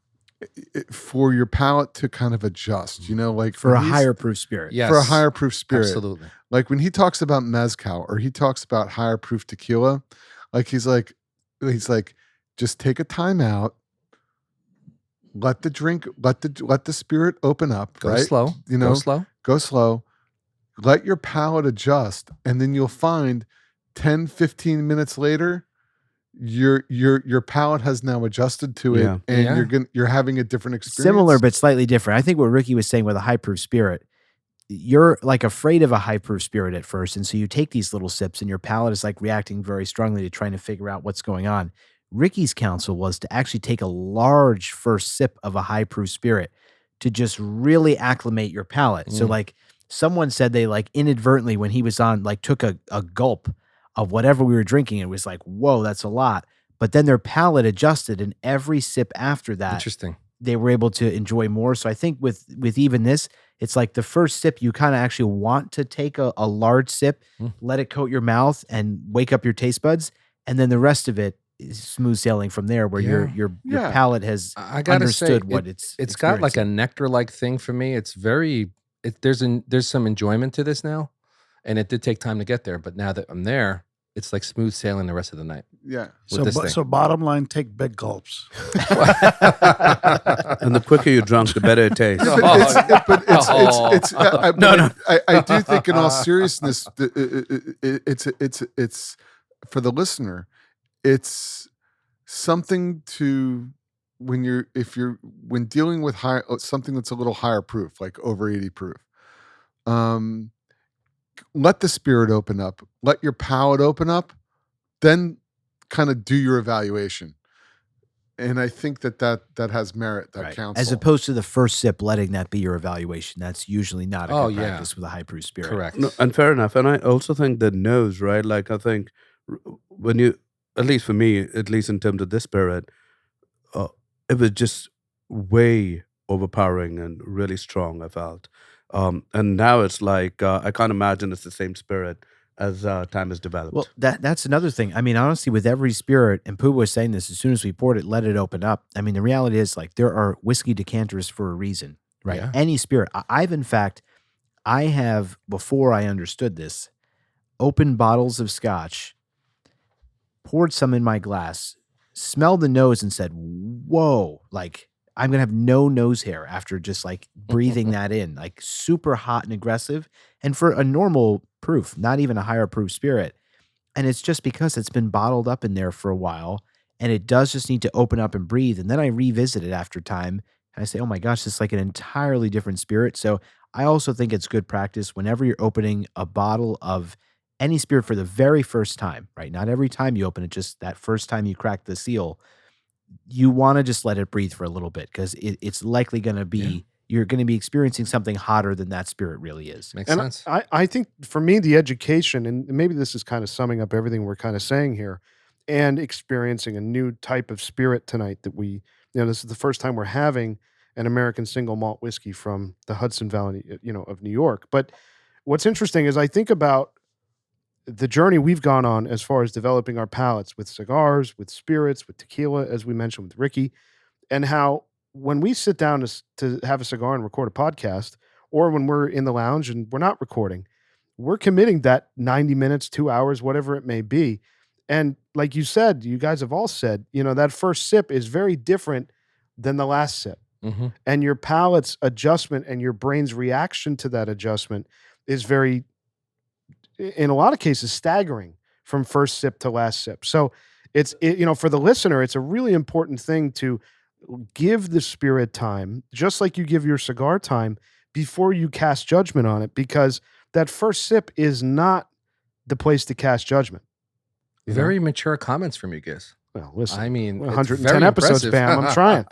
for your palate to kind of adjust, like For a when he's- higher proof spirit. yes, for a higher proof spirit. absolutely. Like when he talks about mezcal or he talks about higher proof tequila, like he's like, just take a time out, let the spirit open up, Go right? slow. Go Go slow. let your palate adjust, and then you'll find 10-15 minutes later, your palate has now adjusted to it, Yeah. and Yeah. you're having a different experience. Similar but slightly different. I think what Ricky was saying with a high proof spirit, you're like afraid of a high proof spirit at first, and so you take these little sips, and your palate is like reacting very strongly to trying to figure out what's going on. Ricky's counsel was to actually take a large first sip of a high proof spirit to just really acclimate your palate. So like someone said they like inadvertently, when he was on, like took a gulp of whatever we were drinking, it was like, whoa, that's a lot. But then their palate adjusted, and every sip after that, Interesting. they were able to enjoy more. So I think with even this, it's like the first sip, you kind of actually want to take a large sip, let it coat your mouth and wake up your taste buds. And then the rest of it is smooth sailing from there, where your Yeah. palate has I gotta understood say, what it's got like a nectar-like thing for me. It's very there's some enjoyment to this now, and it did take time to get there. But now that I'm there, it's like smooth sailing the rest of the night. Yeah. With this thing. So bottom line, take big gulps. And the quicker you're drunk, the better it tastes. I do think, in all seriousness, it's for the listener. It's something to when dealing with something that's a little higher proof, like over 80 proof. Let the spirit open up. Let your palate open up. Then kind of do your evaluation. And I think that has merit, that counsel. As opposed to the first sip, letting that be your evaluation. That's usually not a good practice with a high proof spirit. Correct. No, and fair enough. And I also think the nose, right? Like, I think when you, at least for me, at least in terms of this spirit, it was just way overpowering and really strong, I felt. And now it's like, I can't imagine it's the same spirit as time has developed. Well, that's another thing. I mean, honestly, with every spirit, and Pooh was saying this, as soon as we poured it, let it open up. I mean, the reality is, like, there are whiskey decanters for a reason, right? Yeah. Any spirit. I have, before I understood this, opened bottles of scotch, poured some in my glass, smelled the nose and said, whoa, like, I'm going to have no nose hair after just like breathing that in, like super hot and aggressive. And for a normal proof, not even a higher proof spirit. And it's just because it's been bottled up in there for a while and it does just need to open up and breathe. And then I revisit it after time and I say, oh my gosh, this is like an entirely different spirit. So I also think it's good practice whenever you're opening a bottle of any spirit for the very first time, right? Not every time you open it, just that first time you crack the seal. You want to just let it breathe for a little bit because it's likely going to be, you're going to be experiencing something hotter than that spirit really is. Makes sense. I think for me, the education, and maybe this is kind of summing up everything we're kind of saying here, and experiencing a new type of spirit tonight that this is the first time we're having an American single malt whiskey from the Hudson Valley, of New York. But what's interesting is I think about the journey we've gone on as far as developing our palates with cigars, with spirits, with tequila, as we mentioned with Ricky, and how when we sit down to have a cigar and record a podcast, or when we're in the lounge and we're not recording, we're committing that 90 minutes, 2 hours, whatever it may be. And like you said, you guys have all said, that first sip is very different than the last sip. Mm-hmm. And your palate's adjustment and your brain's reaction to that adjustment is very, in a lot of cases, staggering from first sip to last sip. So for the listener, it's a really important thing to give the spirit time, just like you give your cigar time, before you cast judgment on it, because that first sip is not the place to cast judgment. Very mature comments from you guys. Well, listen, I mean, 110 episodes, Bam. I'm trying.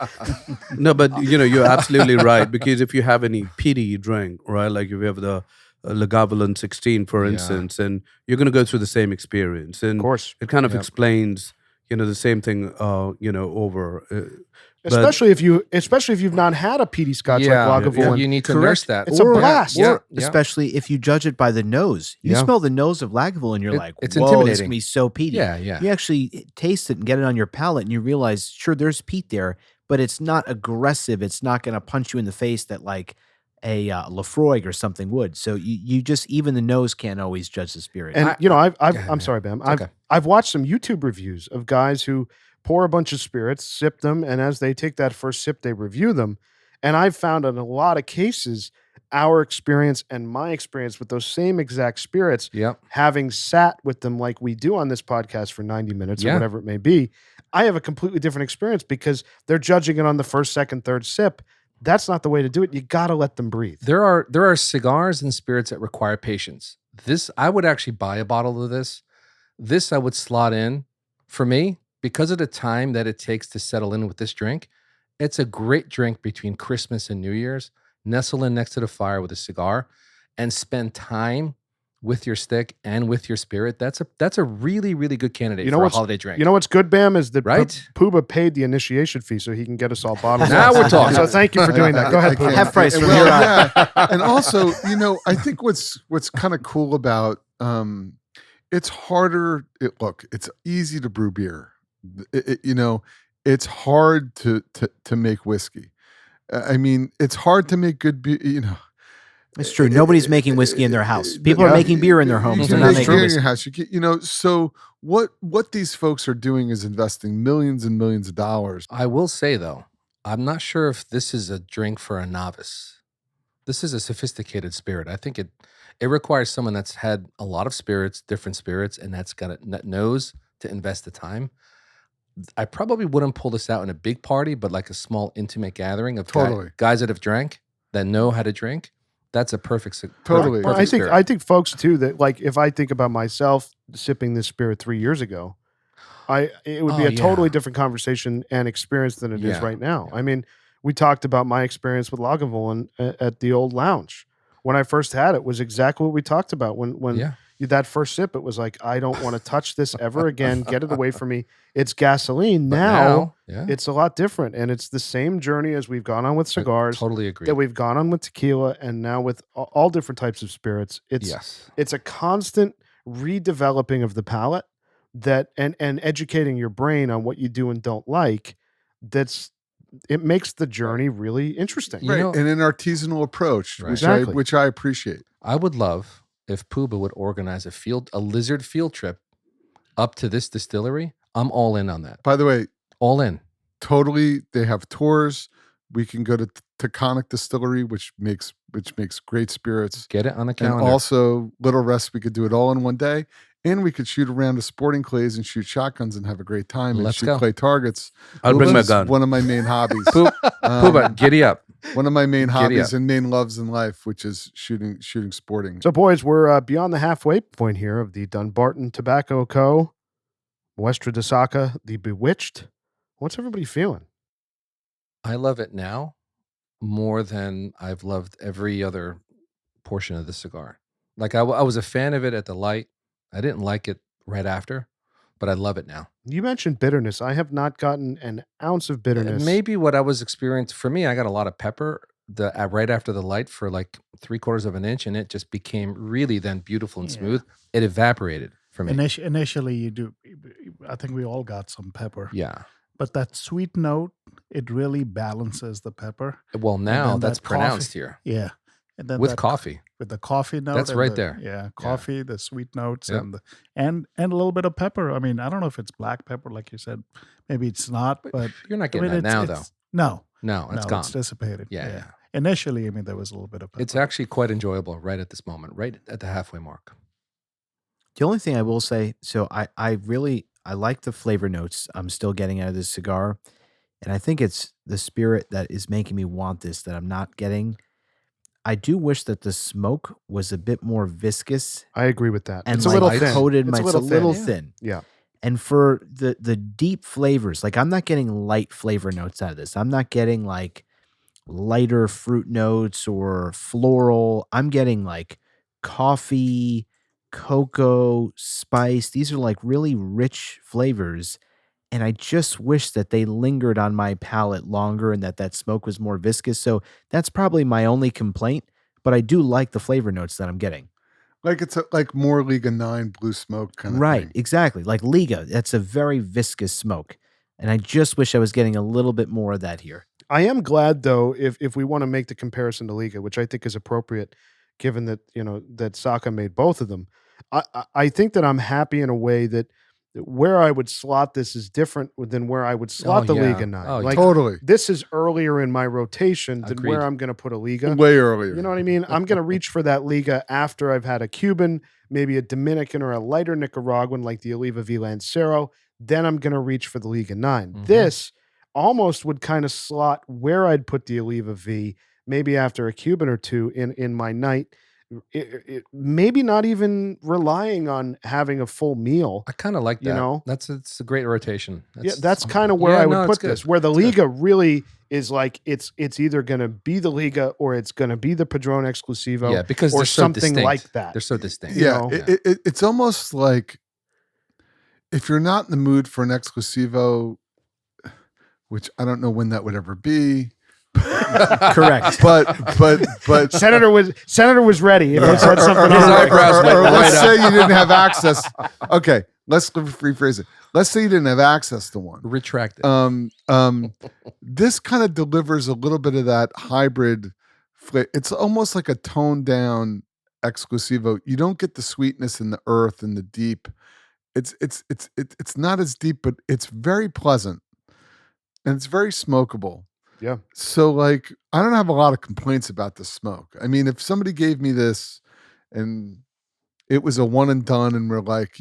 No, but you're absolutely right, because if you have any peaty drink, right, like if you have the Lagavulin 16, for instance, and you're going to go through the same experience, and of course, it kind of explains, the same thing, over. Especially if you've not had a peaty scotch like Lagavulin. You need to nurse that. It's a blast. Or especially if you judge it by the nose. You smell the nose of Lagavulin and you're like, it's whoa, intimidating. it's going to be so peaty. Yeah, yeah. You actually taste it and get it on your palate and you realize, sure, there's peat there, but it's not aggressive. It's not going to punch you in the face that like a Lafroig or something would. So you just, even the nose can't always judge the spirit. And I'm sorry, Bam. I've watched some YouTube reviews of guys who pour a bunch of spirits, sip them, and as they take that first sip, they review them. And I've found in a lot of cases, our experience and my experience with those same exact spirits, having sat with them like we do on this podcast for 90 minutes or whatever it may be, I have a completely different experience because they're judging it on the first, second, third sip. That's not the way to do it. You got to let them breathe. There are cigars and spirits that require patience. I would actually buy a bottle of this. This I would slot in for me. Because of the time that it takes to settle in with this drink, it's a great drink between Christmas and New Year's. Nestle in next to the fire with a cigar and spend time with your stick and with your spirit. That's a really, really good candidate for a holiday drink. You know what's good, Bam, is that Pooba paid the initiation fee so he can get us all bottles. Now we're talking. So thank you for doing that. Go ahead, Pooba. Half price from here on. And also, I think what's kind of cool about it's harder. It's easy to brew beer. It's hard to make whiskey. I mean, it's hard to make good beer. It's true. Nobody's making whiskey in their house. People are making beer in their homes. You They're can not make making beer in whiskey. your house. So what these folks are doing is investing millions and millions of dollars. I will say though, I'm not sure if this is a drink for a novice. This is a sophisticated spirit. I think it requires someone that's had a lot of spirits, different spirits, and that knows to invest the time. I probably wouldn't pull this out in a big party, but like a small intimate gathering of guys that have drank, that know how to drink. That's a perfect. Totally. Well, I think folks too that like if I think about myself sipping this spirit 3 years ago, it would be a totally different conversation and experience than it is right now. I mean, we talked about my experience with Lagavulin at the old lounge. When I first had it was exactly what we talked about. When that first sip, it was like, I don't want to touch this ever again. Get it away from me. It's gasoline. Now it's a lot different. And it's the same journey as we've gone on with cigars. I totally agree. That we've gone on with tequila and now with all different types of spirits. It's a constant redeveloping of the palate and educating your brain on what you do and don't like. It makes the journey really interesting. Right. And an artisanal approach, which I appreciate. I would love if Puba would organize a lizard field trip up to this distillery. I'm all in on that. By the way, all in. Totally. They have tours. We can go to Taconic Distillery, which makes great spirits. Get it on the calendar. And also Little Rest, we could do it all in one day. And we could shoot around to sporting clays and shoot shotguns and have a great time and shoot clay targets. I'll bring my gun. One of my main hobbies. Puba, giddy up. One of my main hobbies and main loves in life, which is shooting sporting. So, boys, we're beyond the halfway point here of the Dunbarton Tobacco Co. Muestra De Saka The Bewitched. What's everybody feeling? I love it now more than I've loved every other portion of the cigar. Like I was a fan of it at the light. I didn't like it right after, but I love it now. You mentioned bitterness. I have not gotten an ounce of bitterness. Maybe what I was experiencing, for me, I got a lot of pepper right after the light for like 3/4 of an inch, and it just became really then beautiful and smooth. It evaporated for me. Initially, you do. I think we all got some pepper. Yeah. But that sweet note, it really balances the pepper. Well, now that's pronounced here. Yeah. And then with coffee. With the coffee note. That's right there. Yeah, coffee, the sweet notes, and a little bit of pepper. I mean, I don't know if it's black pepper, like you said. Maybe it's not, but you're not getting that now, though. No, it's gone. It's dissipated. Yeah. Initially, I mean, there was a little bit of pepper. It's actually quite enjoyable right at this moment, right at the halfway mark. The only thing I will say, so I like the flavor notes I'm still getting out of this cigar. And I think it's the spirit that is making me want this that I'm not getting. I do wish that the smoke was a bit more viscous. I agree with that. And it's a little thin. Coated, it's a little thin. Yeah. And for the deep flavors, like I'm not getting light flavor notes out of this. I'm not getting like lighter fruit notes or floral. I'm getting like coffee, cocoa, spice. These are like really rich flavors. And I just wish that they lingered on my palate longer and that smoke was more viscous. So that's probably my only complaint. But I do like the flavor notes that I'm getting. Like it's like more Liga 9 blue smoke kind of right, thing. Exactly. Like Liga, that's a very viscous smoke. And I just wish I was getting a little bit more of that here. I am glad, though, if we want to make the comparison to Liga, which I think is appropriate, given that that Saka made both of them. I think that I'm happy in a way that where I would slot this is different than where I would slot the Liga 9. Oh, totally. This is earlier in my rotation than where I'm going to put a Liga. Way earlier. You know what I mean? I'm going to reach for that Liga after I've had a Cuban, maybe a Dominican or a lighter Nicaraguan like the Oliva V Lancero. Then I'm going to reach for the Liga 9. Mm-hmm. This almost would kind of slot where I'd put the Oliva V, maybe after a Cuban or two in my night. Maybe not even relying on having a full meal. I kind of like that. It's a great rotation. That's kind of where I would put this. Where the Liga really is like it's either going to be the Liga or it's going to be the Padron Exclusivo. Yeah, because or they're so something distinct. like that. They're so distinct. Yeah, it's almost like if you're not in the mood for an Exclusivo, which I don't know when that would ever be. Correct, but Senator was ready. Let's say you didn't have access. Okay, let's rephrase it. Let's say you didn't have access to one. Retract it. This kind of delivers a little bit of that hybrid It's almost like a toned down exclusivo. You don't get the sweetness and the earth and the deep. It's not as deep, but it's very pleasant and it's very smokable. Yeah. So like, I don't have a lot of complaints about the smoke. I mean, if somebody gave me this and it was a one and done and we're like,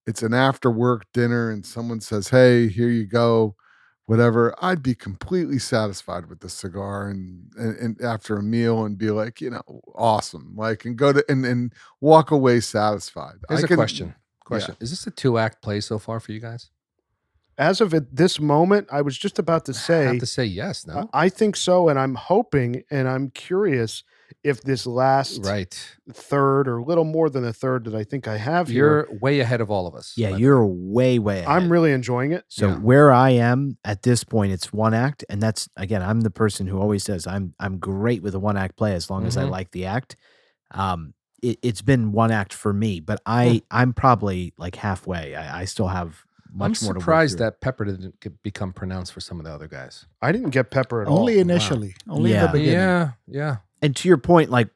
it's an after work dinner and someone says, hey, here you go, whatever, I'd be completely satisfied with the cigar and after a meal and be like, awesome. Like, and go to and walk away satisfied. Here's a question. Yeah. Is this a 2-act play so far for you guys? As of this moment, I was just about to I say, have to say yes, no? I think so, and I'm hoping and I'm curious if this last third or a little more than a third that I think I have here. You're way ahead of all of us. Yeah, you're way ahead. I'm really enjoying it. So where I am at this point, it's 1 act, and that's, again, I'm the person who always says I'm great with a 1 act play as long as I like the act. It's been 1 act for me, but I'm probably like halfway. I still have much more to work through. I'm surprised that pepper didn't become pronounced for some of the other guys. I didn't get pepper at all. Only initially. Only in the beginning. Yeah. And to your point, like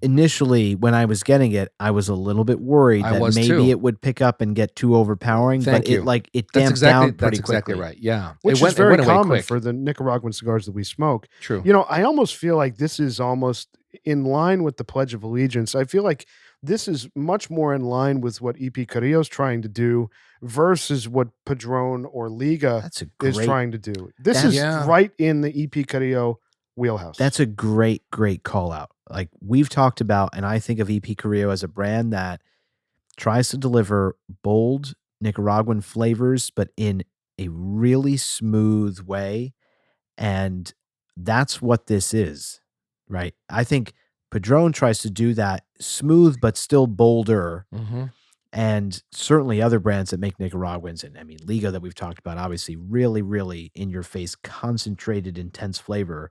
initially when I was getting it, I was a little bit worried that maybe it would pick up and get too overpowering. Thank you. It damped down pretty quickly. That's exactly right. Yeah. Which is very common for the Nicaraguan cigars that we smoke. True. I almost feel like this is almost in line with the Pledge of Allegiance. I feel like this is much more in line with what EP Carrillo is trying to do versus what Padron or Liga is trying to do. This is right in the EP Carrillo wheelhouse. That's a great call out. Like we've talked about, and I think of EP Carrillo as a brand that tries to deliver bold Nicaraguan flavors, but in a really smooth way. And that's what this is, right? I think Padron tries to do that smooth, but still bolder. And certainly other brands that make Nicaraguans, and I mean, Liga that we've talked about, obviously really, really in your face, concentrated, intense flavor.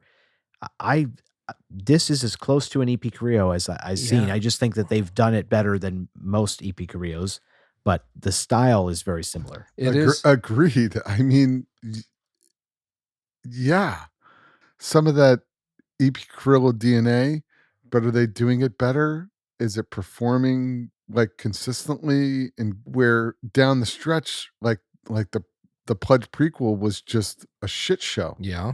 This is as close to an EP Carrillo as I've seen. I just think that they've done it better than most EP Carrillos, but the style is very similar. It is. Agreed. I mean, yeah, some of that EP Carrillo DNA, but are they doing it better? Is it performing like consistently? And where down the stretch, like the Pledge prequel was just a shit show. Yeah.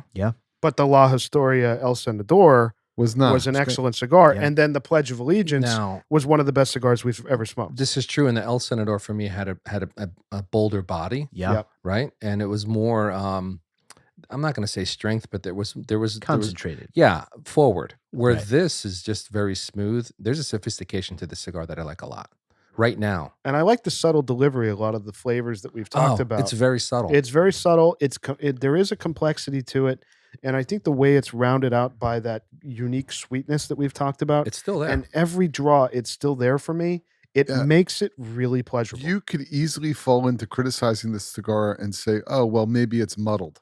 But the La Historia El Senador was an excellent cigar. Yeah. And then the Pledge of Allegiance was one of the best cigars we've ever smoked. This is true. And the El Senador for me had a bolder body. Yeah. Right. And it was more, I'm not going to say strength, but there was concentrated. Forward. Where this is just very smooth. There's a sophistication to the cigar that I like a lot right now. And I like the subtle delivery. A lot of the flavors that we've talked about. It's very subtle. It's very subtle. There is a complexity to it. And I think the way it's rounded out by that unique sweetness that we've talked about, it's still there. And every draw, it's still there for me. It makes it really pleasurable. You could easily fall into criticizing this cigar and say, "Oh, well, maybe it's muddled."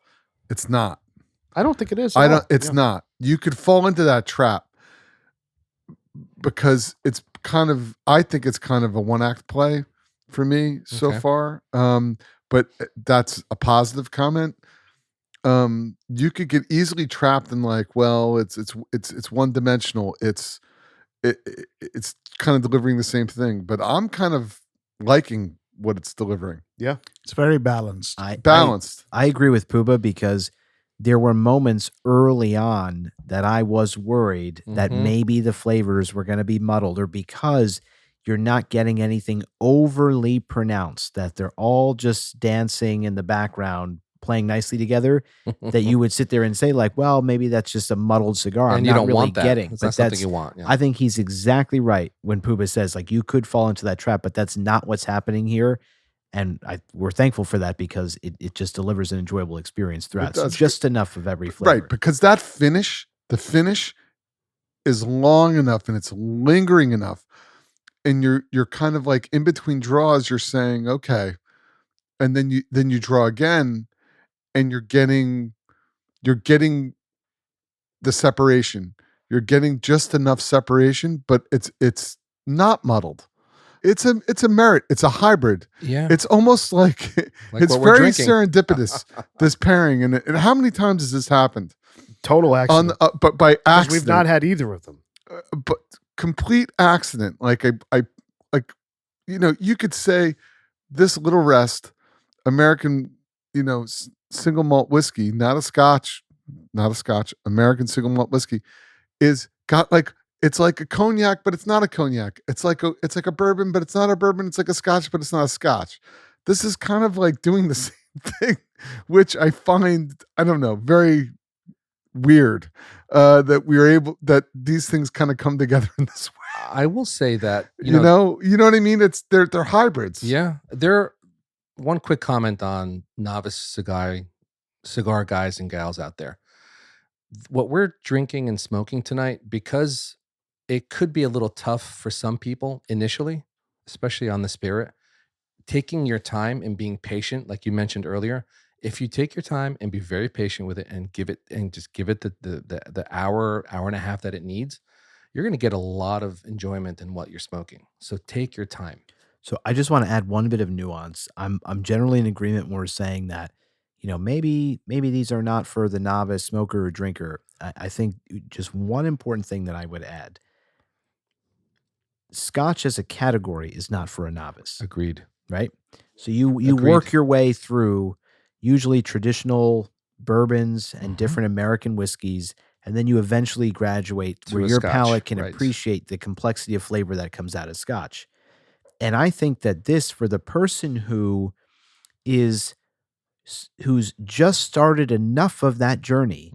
It's not. I don't think it is. It's not. You could fall into that trap because it's kind of. I think it's kind of a 1 act play for me so far. But that's a positive comment. You could get easily trapped in like, well, it's one dimensional. It's kind of delivering the same thing, but I'm kind of liking what it's delivering. Yeah, it's very balanced. I agree with Puba because there were moments early on that I was worried that maybe the flavors were going to be muddled, or because you're not getting anything overly pronounced, that they're all just dancing in the background, playing nicely together, that you would sit there and say like, well, maybe that's just a muddled cigar. And I'm you not don't really want that. getting. It's but not something you want. Yeah. I think he's exactly right when Puba says like you could fall into that trap, but that's not what's happening here. And we're thankful for that because it just delivers an enjoyable experience throughout. So just enough of every flavor. Right, because the finish is long enough and it's lingering enough. And you're kind of like in between draws, you're saying, okay. And then you draw again and you're getting the separation. You're getting just enough separation, but it's not muddled. It's a merit. It's a hybrid. Yeah. It's almost like it's very serendipitous, this pairing. And how many times has this happened? total accident. but by Because accident. we've not had either of them. But complete accident. Like I like, you could say this little rest, American, single malt whiskey, not a Scotch, American single malt whiskey, is got like, it's like a cognac, but it's not a cognac. It's like a bourbon, but it's not a bourbon. It's like a Scotch, but it's not a Scotch. This is kind of like doing the same thing, which I find, I don't know, very weird that these things kind of come together in this way. I will say that You know what I mean? It's they're hybrids. Yeah, one quick comment on novice cigar guys and gals out there. What we're drinking and smoking tonight, because it could be a little tough for some people initially, especially on the spirit, taking your time and being patient, like you mentioned earlier. If you take your time and be very patient with it and give it the hour and a half that it needs, you're going to get a lot of enjoyment in what you're smoking. So take your time. So I just want to add one bit of nuance. I'm generally in agreement when we're saying that, maybe these are not for the novice smoker or drinker. I think just one important thing that I would add: Scotch as a category is not for a novice. Agreed. Right? So you work your way through usually traditional bourbons and different American whiskeys, and then you eventually graduate where your palate can appreciate the complexity of flavor that comes out of Scotch. And I think that this, for the person who's just started enough of that journey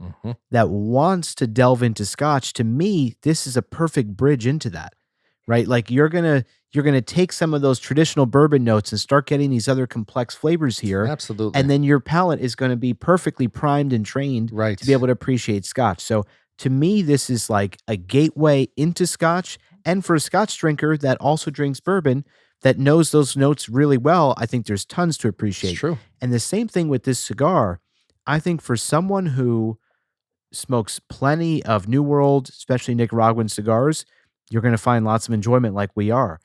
that wants to delve into Scotch, to me, this is a perfect bridge into that, right? Like you're gonna take some of those traditional bourbon notes and start getting these other complex flavors here. Absolutely. And then your palate is going to be perfectly primed and trained to be able to appreciate Scotch. So to me, this is like a gateway into Scotch. And for a Scotch drinker that also drinks bourbon, that knows those notes really well, I think there's tons to appreciate. It's true. And the same thing with this cigar. I think for someone who smokes plenty of New World, especially Nicaraguan cigars, you're going to find lots of enjoyment like we are.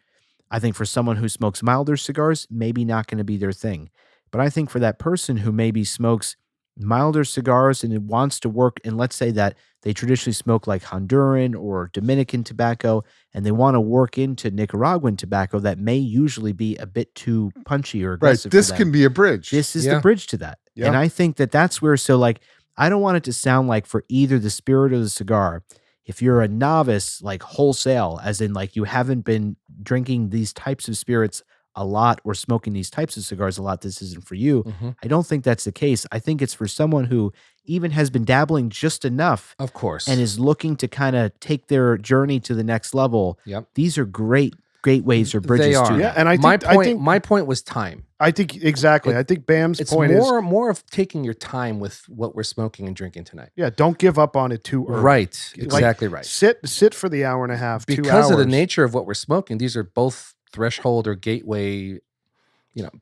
I think for someone who smokes milder cigars, maybe not going to be their thing. But I think for that person who maybe smokes milder cigars and it wants to work, and let's say that they traditionally smoke like Honduran or Dominican tobacco, and they want to work into Nicaraguan tobacco that may usually be a bit too punchy or aggressive. Right. This can be a bridge. This is the bridge to that. Yeah. And I think that that's where, so like, I don't want it to sound like for either the spirit or the cigar, if you're a novice, like wholesale, as in like you haven't been drinking these types of spirits a lot or smoking these types of cigars a lot, this isn't for you. I don't think that's the case. I think it's for someone who even has been dabbling just enough, of course, and is looking to kind of take their journey to the next level. These are great ways or bridges to that. And I think my point was time. I think exactly. I think Bam's point is more of taking your time with what we're smoking and drinking tonight. Yeah, don't give up on it too early. Right, exactly right. Sit for the hour and a half, 2 hours. Because of the nature of what we're smoking, these are both threshold or gateway,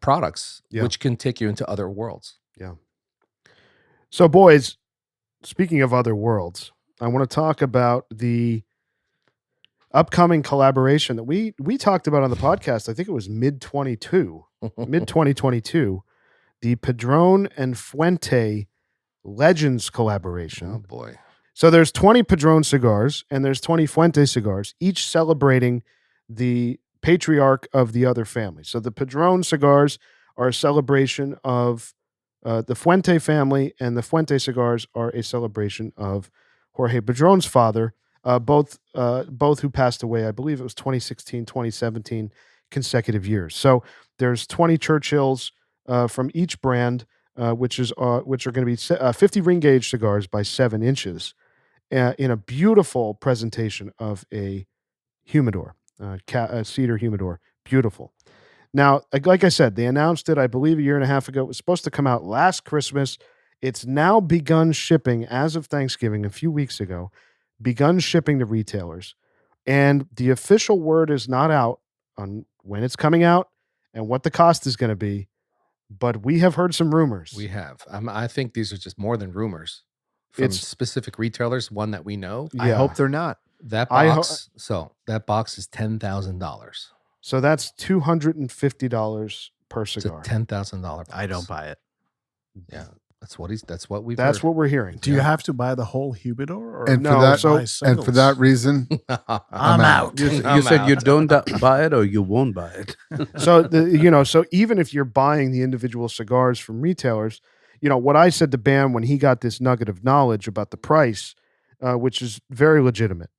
products, which can take you into other worlds. Yeah. So, boys, speaking of other worlds, I want to talk about the upcoming collaboration that we talked about on the podcast. I think it was mid 2022, the Padron and Fuente Legends collaboration. Oh boy. So there's 20 Padron cigars and there's 20 Fuente cigars, each celebrating the patriarch of the other family. So the Padron cigars are a celebration of the Fuente family, and the Fuente cigars are a celebration of Jorge Padron's father, both who passed away, I believe it was 2016, 2017 consecutive years. So there's 20 Churchills from each brand, which are going to be 50 ring gauge cigars by 7 inches in a beautiful presentation of a humidor, a cedar humidor. Beautiful. Now, like I said, they announced it, I believe, a year and a half ago. It was supposed to come out last Christmas. It's now begun shipping as of Thanksgiving, a few weeks ago, begun shipping to retailers. And the official word is not out on when it's coming out and what the cost is going to be, but we have heard some rumors. We have. I think these are just more than rumors from specific retailers, one that we know. I hope they're not. That box, that box is $10,000. So that's $250 per cigar. It's a $10,000 box. I don't buy it. Yeah. That's what we've That's heard. what we're hearing. Do you have to buy the whole humidor? Or And No, for that, so- buy and for singles? that reason, I'm out. You said you don't buy it or you won't buy it. So even if you're buying the individual cigars from retailers, what I said to Bam when he got this nugget of knowledge about the price, which is very legitimate.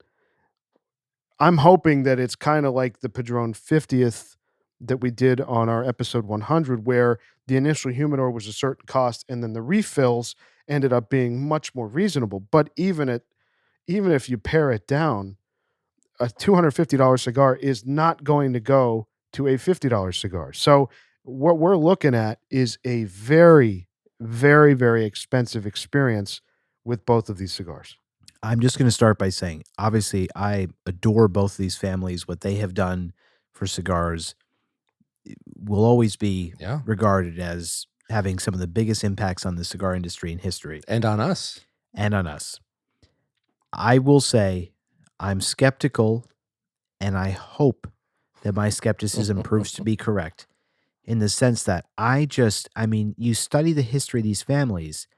I'm hoping that it's kind of like the Padron 50th that we did on our episode 100, where the initial humidor was a certain cost and then the refills ended up being much more reasonable. But even if you pare it down, a $250 cigar is not going to go to a $50 cigar. So what we're looking at is a very, very, very expensive experience with both of these cigars. I'm just going to start by saying, obviously, I adore both of these families. What they have done for cigars will always be Yeah. regarded as having some of the biggest impacts on the cigar industry in history And on us. and on us. I will say I'm skeptical, and I hope that my skepticism proves to be correct in the sense that you study the history of these families,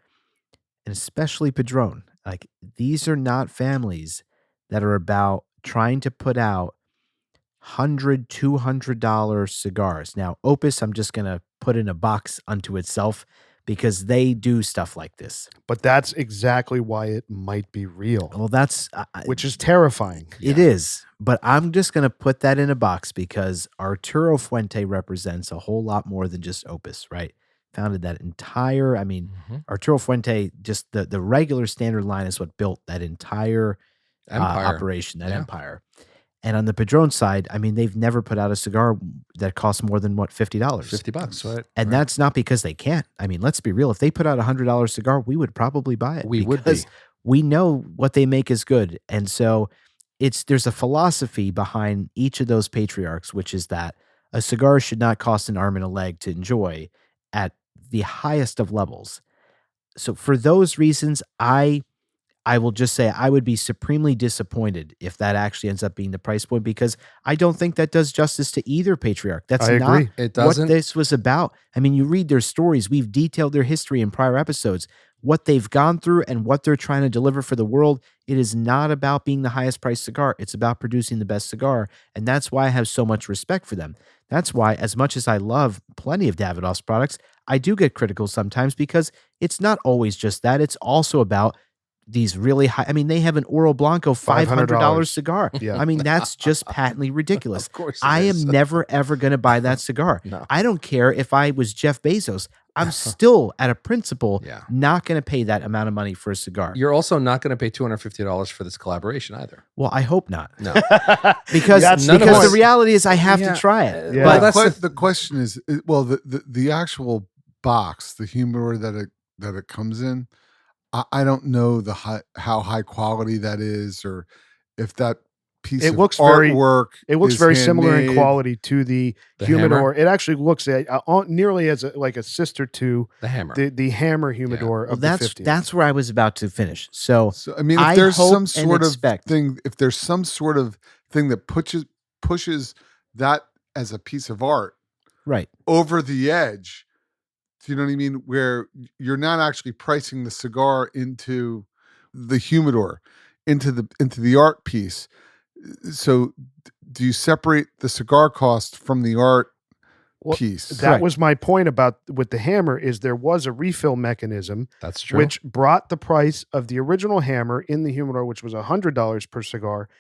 and especially Padron. Like, these are not families that are about trying to put out $100, $200 cigars. Now, Opus, I'm just going to put in a box unto itself because they do stuff like this. But that's exactly why it might be real, Well, that's which is terrifying. it is, but I'm just going to put that in a box because Arturo Fuente represents a whole lot more than just Opus, right? Founded that entire, Arturo Fuente, just the regular standard line is what built that entire Empire. operation, that Yeah. empire. And on the Padron side, they've never put out a cigar that costs more than what, $50. $50. Right. And that's not because they can't. Let's be real. If they put out a $100 cigar, we would probably buy it. We would be. because we know what they make is good. And so there's a philosophy behind each of those patriarchs, which is that a cigar should not cost an arm and a leg to enjoy at the highest of levels. So for those reasons, I will just say I would be supremely disappointed if that actually ends up being the price point, because I don't think that does justice to either patriarch. That's I not agree. It what doesn't. this was about. You read their stories. We've detailed their history in prior episodes, what they've gone through and what they're trying to deliver for the world. It is not about being the highest priced cigar. It's about producing the best cigar. And that's why I have so much respect for them. That's why, as much as I love plenty of Davidoff's products, I do get critical sometimes because it's not always just that. It's also about these really high. They have an Oro Blanco $500 cigar. Yeah. That's just patently ridiculous. Of course it I is. am never, ever going to buy that cigar. No. I don't care if I was Jeff Bezos. I'm still, at a principle, Yeah. not going to pay that amount of money for a cigar. You're also not going to pay $250 for this collaboration either. Well, I hope not. No. Because That's none of the us- reality is I have Yeah. to try it. Yeah. Well, But that's the question is, the actual box, the humidor that it comes in, I don't know how high quality that is, or if that piece It of looks very- artwork. It looks is very similar in handmade. quality to the The humidor. hammer? It actually looks nearly as a sister to The hammer. the hammer humidor Well, of the 50s. that's where I was about to finish. So So if I there's hope some and sort of expect- thing, if there's some sort of thing that pushes that as a piece of art right. over the edge, do you know what I mean? Where you're not actually pricing the cigar into the humidor, into the art piece. So do you separate the cigar cost from the art Well, piece? That Correct. was my point about with the hammer is there was a refill mechanism That's true. which brought the price of the original hammer in the humidor, which was $100 per cigar.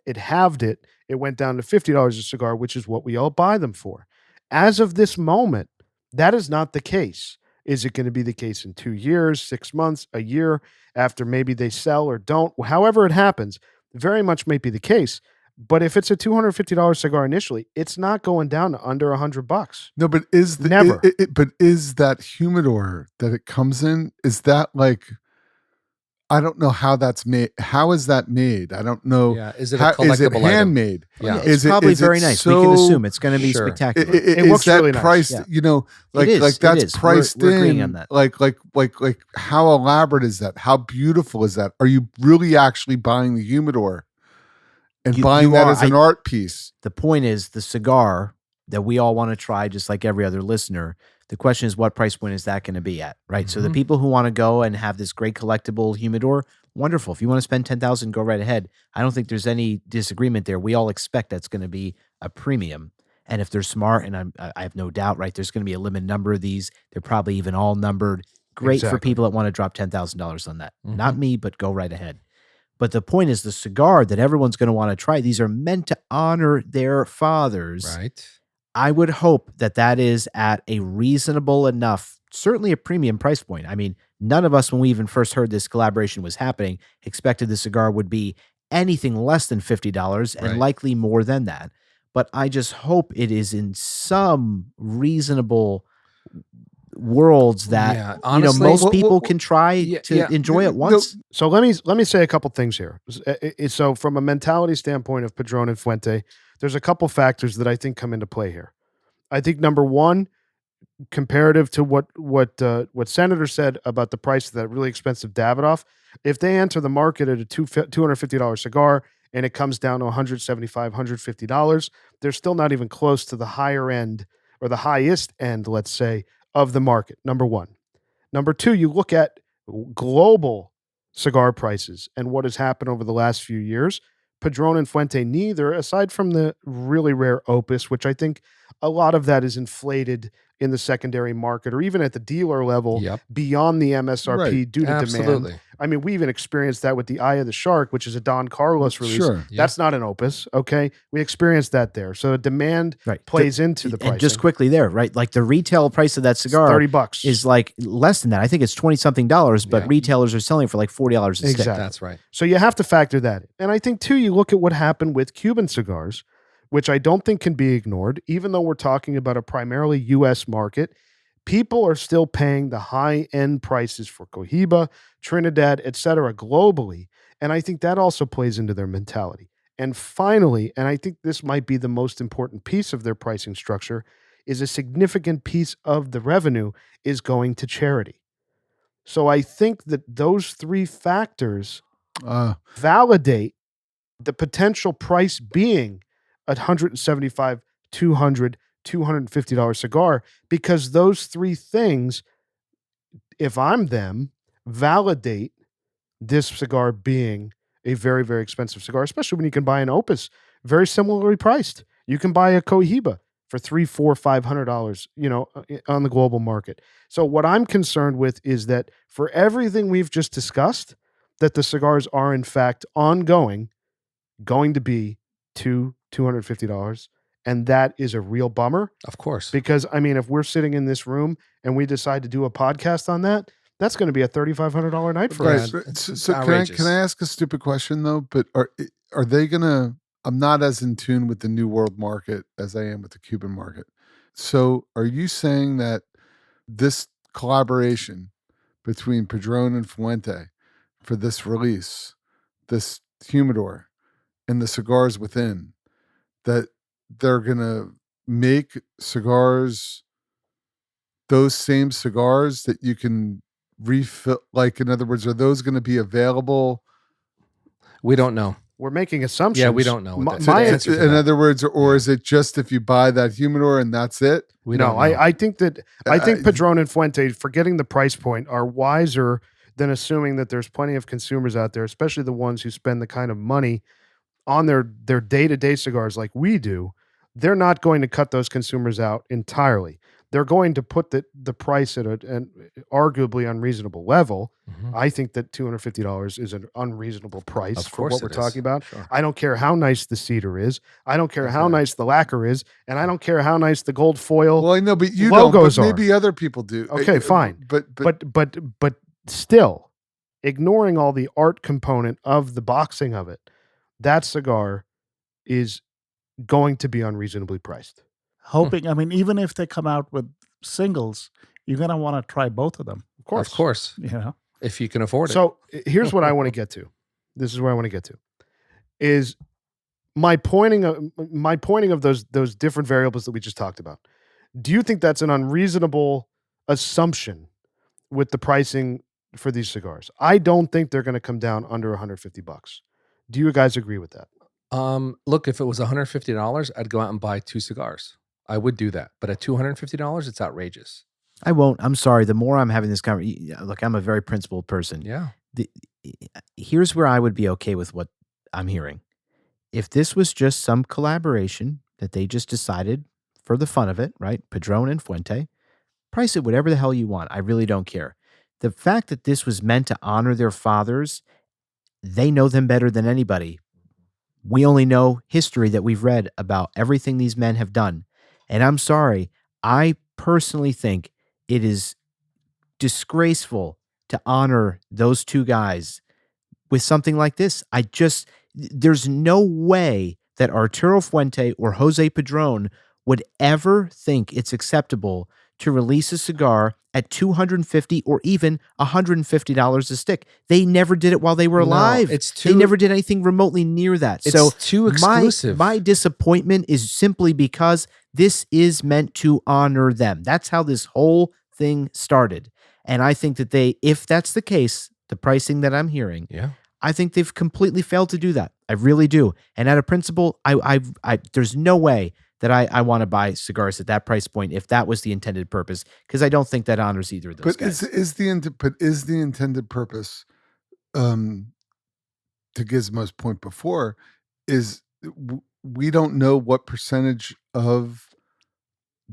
It halved it. It went down to $50 a cigar, which is what we all buy them for. As of this moment, that is not the case. Is it going to be the case in 2 years, 6 months, a year after maybe they sell or don't? However it happens, very much may be the case. But if it's a $250 cigar initially, it's not going down to under $100. No, but is the Never. but is that humidor that it comes in? Is that like? I don't know how that's made. How is that made? I don't know. Yeah. Is it a How, collectible is it item? handmade? Yeah. It's Is it- probably is it very nice. We can so- assume it's going to be Sure. spectacular. It Is looks that really nice. priced? Yeah. You know, It is. like It that's is. priced We're agreeing in. on that. Like how elaborate is that? How beautiful is that? Are you really actually buying the humidor and buying you that are. as an art piece? The point is the cigar that we all want to try, just like every other listener, The question is, what price point is that going to be at, right? So the Mhm. people who want to go and have this great collectible humidor, wonderful. If you want to spend $10,000, go right ahead. I don't think there's any disagreement there. We all expect that's going to be a premium. And if they're smart, and I have no doubt, right, there's going to be a limited number of these. They're probably even all numbered. Great for Exactly. people that want to drop $10,000 on that. Mhm. Not me, but go right ahead. But the point is, the cigar that everyone's going to want to try, these are meant to honor their fathers. Right. I would hope that that is at a reasonable enough, certainly a premium price point. I mean, none of us, when we even first heard this collaboration was happening, expected the cigar would be anything less than $50 and Right. likely more than that. But I just hope it is in some reasonable worlds that Yeah, honestly- most Well, people well, can try yeah, to yeah. enjoy No, it once. So let me say a couple things here. So from a mentality standpoint of Padron and Fuente, there's a couple factors that I think come into play here. I think number one, comparative to what Senator said about the price of that really expensive Davidoff, if they enter the market at a $250 cigar and it comes down to $175, $150, they're still not even close to the higher end or the highest end, let's say, of the market. Number one. Number two, you look at global cigar prices and what has happened over the last few years. Padron and Fuente, neither, aside from the really rare Opus, which I think a lot of that is inflated in the secondary market or even at the dealer level Yep. beyond the MSRP Right. due to demand. Absolutely. I mean, we even experienced that with the Eye of the Shark, which is a Don Carlos release. Sure. Yeah. That's not an Opus, okay? We experienced that there. So demand Right. plays into the pricing. And just quickly there, right? Like the retail price of that It's cigar $30 is like less than that. I think it's 20 something dollars, but Yeah. retailers are selling for like $40 a stick. Exactly. That's right. So you have to factor that in. And I think, too, you look at what happened with Cuban cigars, which I don't think can be ignored, even though we're talking about a primarily U.S. market. People are still paying the high-end prices for Cohiba, Trinidad, et cetera, globally. And I think that also plays into their mentality. And finally, and I think this might be the most important piece of their pricing structure, is a significant piece of the revenue is going to charity. So I think that those three factors validate the potential price being a $175, $200, $250 cigar, because those three things, if I'm them, validate this cigar being a very, very expensive cigar, especially when you can buy an Opus very similarly priced. You can buy a Cohiba for $300, $400, $500, on the global market. So what I'm concerned with is that for everything we've just discussed, that the cigars are in fact going to be $250. And that is a real bummer Of course. because, I mean, if we're sitting in this room and we decide to do a podcast on that, that's going to be a $3,500 night for Right. us. It's So outrageous. can I ask a stupid question though? But are they gonna? I'm not as in tune with the New World market as I am with the Cuban market. So are you saying that this collaboration between Padron and Fuente for this release, this humidor, and the cigars within, that they're gonna make cigars, those same cigars that you can refill? Like, in other words, are those going to be available? We don't know. We're making assumptions. Yeah, we don't know. My- what the my answer to In that. other words, or Yeah. is it just if you buy that humidor and that's it? We no, don't know. I think I- Padron and Fuente, forgetting the price point, are wiser than assuming that there's plenty of consumers out there, especially the ones who spend the kind of money on their day-to-day cigars like we do. They're not going to cut those consumers out entirely. They're going to put the price at an arguably unreasonable level. Mhm. I think that $250 is an unreasonable price Of for course what we're it is. talking about. Sure. I don't care how nice the cedar is. I don't care how Okay. nice the lacquer is. And I don't care how nice the gold foil. Well, I know, but you logos don't. are. But maybe other people do. Okay, fine. But still, ignoring all the art component of the boxing of it, that cigar is going to be unreasonably priced. Hoping, I mean, even if they come out with singles, you're gonna want to try both of them. Of course. Of course. You know, If you can afford it. So here's what I want to get to. This is where I want to get to. Is my pointing of those different variables that we just talked about. Do you think that's an unreasonable assumption with the pricing for these cigars? I don't think they're going to come down under $150. Do you guys agree with that? Look, if it was $150, I'd go out and buy 2 cigars. I would do that. But at $250, it's outrageous. I won't. I'm sorry. The more I'm having this conversation, look, I'm a very principled person. Yeah. Here's where I would be okay with what I'm hearing. If this was just some collaboration that they just decided for the fun of it, right? Padron and Fuente, price it whatever the hell you want. I really don't care. The fact that this was meant to honor their fathers, they know them better than anybody. We only know history that we've read about everything these men have done. And I'm sorry, I personally think it is disgraceful to honor those two guys with something like this. There's no way that Arturo Fuente or Jose Padron would ever think it's acceptable to release a cigar at $250 or even $150 a stick. They never did it while they were alive. They never did anything remotely near that. It's too exclusive. My disappointment is simply because this is meant to honor them. That's how this whole thing started. And I think that if that's the case, the pricing that I'm hearing, I think they've completely failed to do that. I really do. And at a principle, there's no way that I want to buy cigars at that price point if that was the intended purpose, because I don't think that honors either of those guys. Is the intended purpose, to Gizmo's point before, is we don't know what percentage of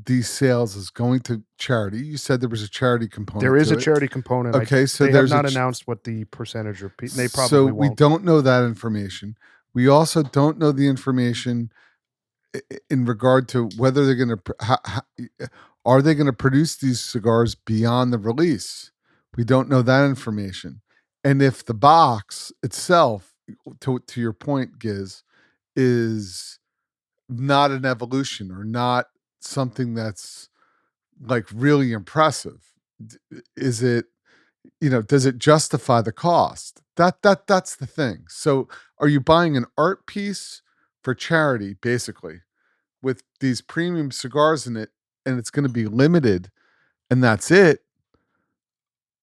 these sales is going to charity. You said there was a charity component. There is a charity component. Okay, so they have not announced what the percentage or they probably so won't. We don't know that information. We also don't know the information in regard to whether they're going to are they going to produce these cigars beyond the release. We don't know that information. And if the box itself, to your point, Giz, is not an evolution or not something that's like really impressive, is it, does it justify the cost? That's the thing. So are you buying an art piece for charity, basically, with these premium cigars in it, and it's going to be limited, and that's it?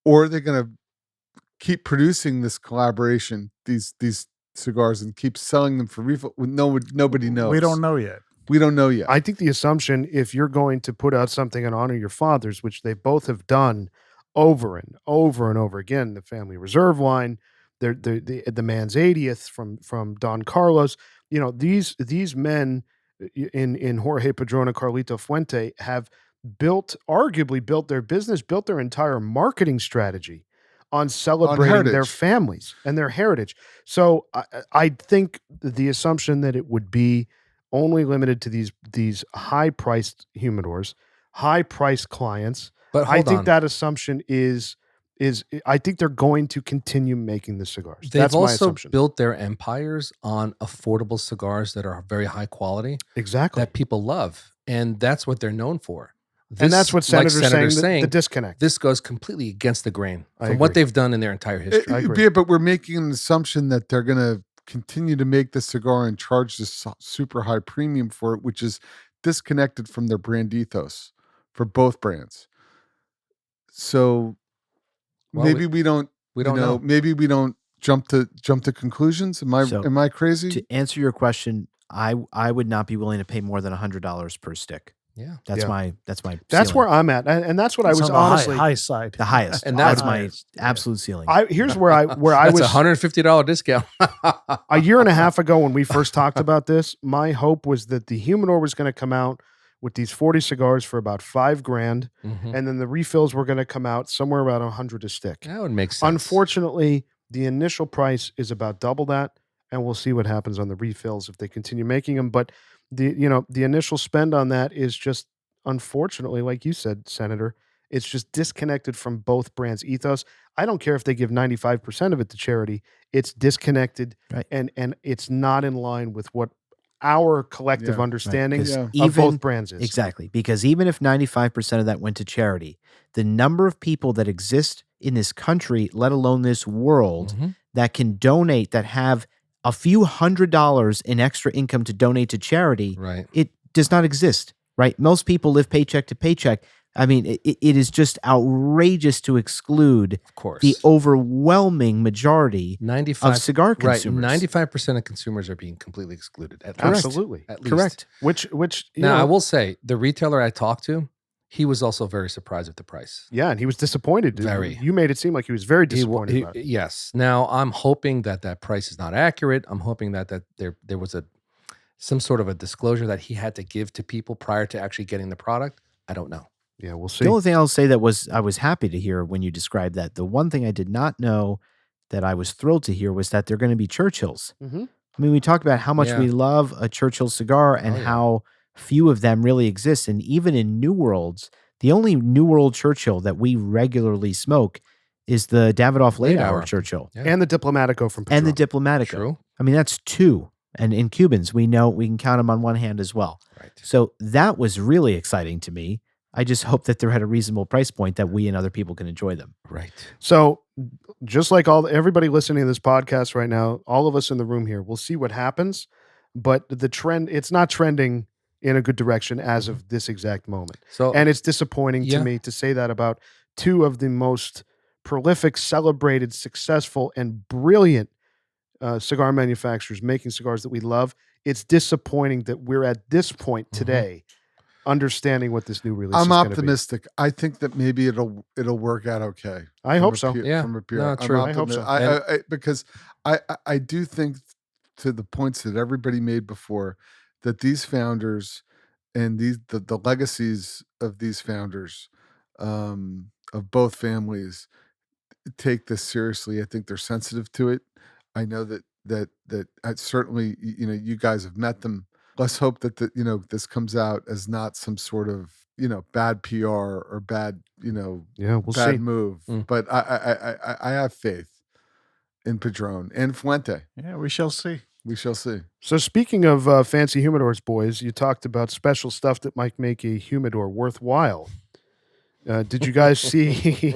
Or are they going to keep producing this collaboration, these cigars, and keep selling them for refill? Nobody knows. We don't know yet. We don't know yet. I think the assumption, if you're going to put out something in honor of your fathers, which they both have done over and over and over again, the family reserve wine, the man's 80th from Don Carlos, these men in Jorge Padron and Carlito Fuente have arguably built their business, built their entire marketing strategy on celebrating their families and their heritage. So I think the assumption that it would be only limited to these high-priced humidors, high-priced clients. But I think that assumption is I think they're going to continue making the cigars. That's my assumption. Built their empires on affordable cigars that are very high quality. Exactly. That people love. And that's what they're known for. And that's what Senator's saying, the disconnect. This goes completely against the grain from what they've done in their entire history. I agree. Yeah, but we're making an assumption that they're going to continue to make the cigar and charge this super high premium for it, which is disconnected from their brand ethos for both brands. So maybe we don't know. Maybe we don't jump to conclusions. Am I crazy? To answer your question, I would not be willing to pay more than $100 per stick. Yeah, that's my. That's ceiling. where I'm at, and that's what I was honestly high side, the highest, and that's my absolute ceiling. Here's where I was $150 discount. A year and a half ago when we first talked about this, my hope was that the humidor was going to come out with these 40 cigars for about $5,000, and then the refills were going to come out somewhere around $100 a stick. That would make sense. Unfortunately, the initial price is about double that, and we'll see what happens on the refills if they continue making them. But the initial spend on that is just, unfortunately, like you said, Senator, it's just disconnected from both brands' ethos. I don't care if they give 95% of it to charity. It's disconnected, right, and it's not in line with what our collective understanding of both brands is. Exactly, because even if 95% of that went to charity, the number of people that exist in this country, let alone this world, that can donate, that have a few $100s in extra income to donate to charity, right, it does not exist, right? Most people live paycheck to paycheck. I mean, it is just outrageous to exclude the overwhelming majority of cigar consumers. Right, 95% of consumers are being completely excluded. Absolutely. At least. Correct. Which now, I will say, the retailer I talked to, He was also very surprised with the price. Yeah, and he was disappointed. Very. You made it seem like he was very He wa- disappointed he- about it. yes. Now I'm hoping that price is not accurate. I'm hoping that there was some sort of a disclosure that he had to give to people prior to actually getting the product. I don't know. Yeah, we'll see. The only thing I'll say that I was happy to hear when you described that. The one thing I did not know that I was thrilled to hear was that they're going to be Churchills. Mhm. I mean, we talk about how much Yeah. we love a Churchill cigar and Oh, yeah. how few of them really exist. And even in New Worlds, the only New World Churchill that we regularly smoke is the Davidoff Late Late Hour Hour. Churchill Yeah. And the Diplomatico from Padron. and the Diplomatico. True. I mean, that's two. And in Cubans, we know we can count them on one hand as well. Right. So that was really exciting to me. I just hope that they're at a reasonable price point that we and other people can enjoy them. Right. So, just like everybody listening to this podcast right now, all of us in the room here, we'll see what happens. But the trend, it's not trending in a good direction as of this exact moment. So And it's disappointing Yeah. to me to say that about two of the most prolific, celebrated, successful, and brilliant cigar manufacturers making cigars that we love. It's disappointing that we're at this point today, understanding what this new release is I'm gonna be. optimistic. I think that maybe it'll work out okay. I hope so. Yeah. From a pure, No, I'm true. I hope so. Because I do think, to the points that everybody made before, that these founders and the legacies of these founders of both families take this seriously. I think they're sensitive to it. I know that I certainly, you guys have met them. Let's hope that this comes out as not some sort of bad PR or bad Yeah, we'll bad see. move. Mm. But I have faith in Padron and Fuente. Yeah, we shall see. We shall see. So speaking of fancy humidors, boys, you talked about special stuff that might make a humidor worthwhile. Did you guys see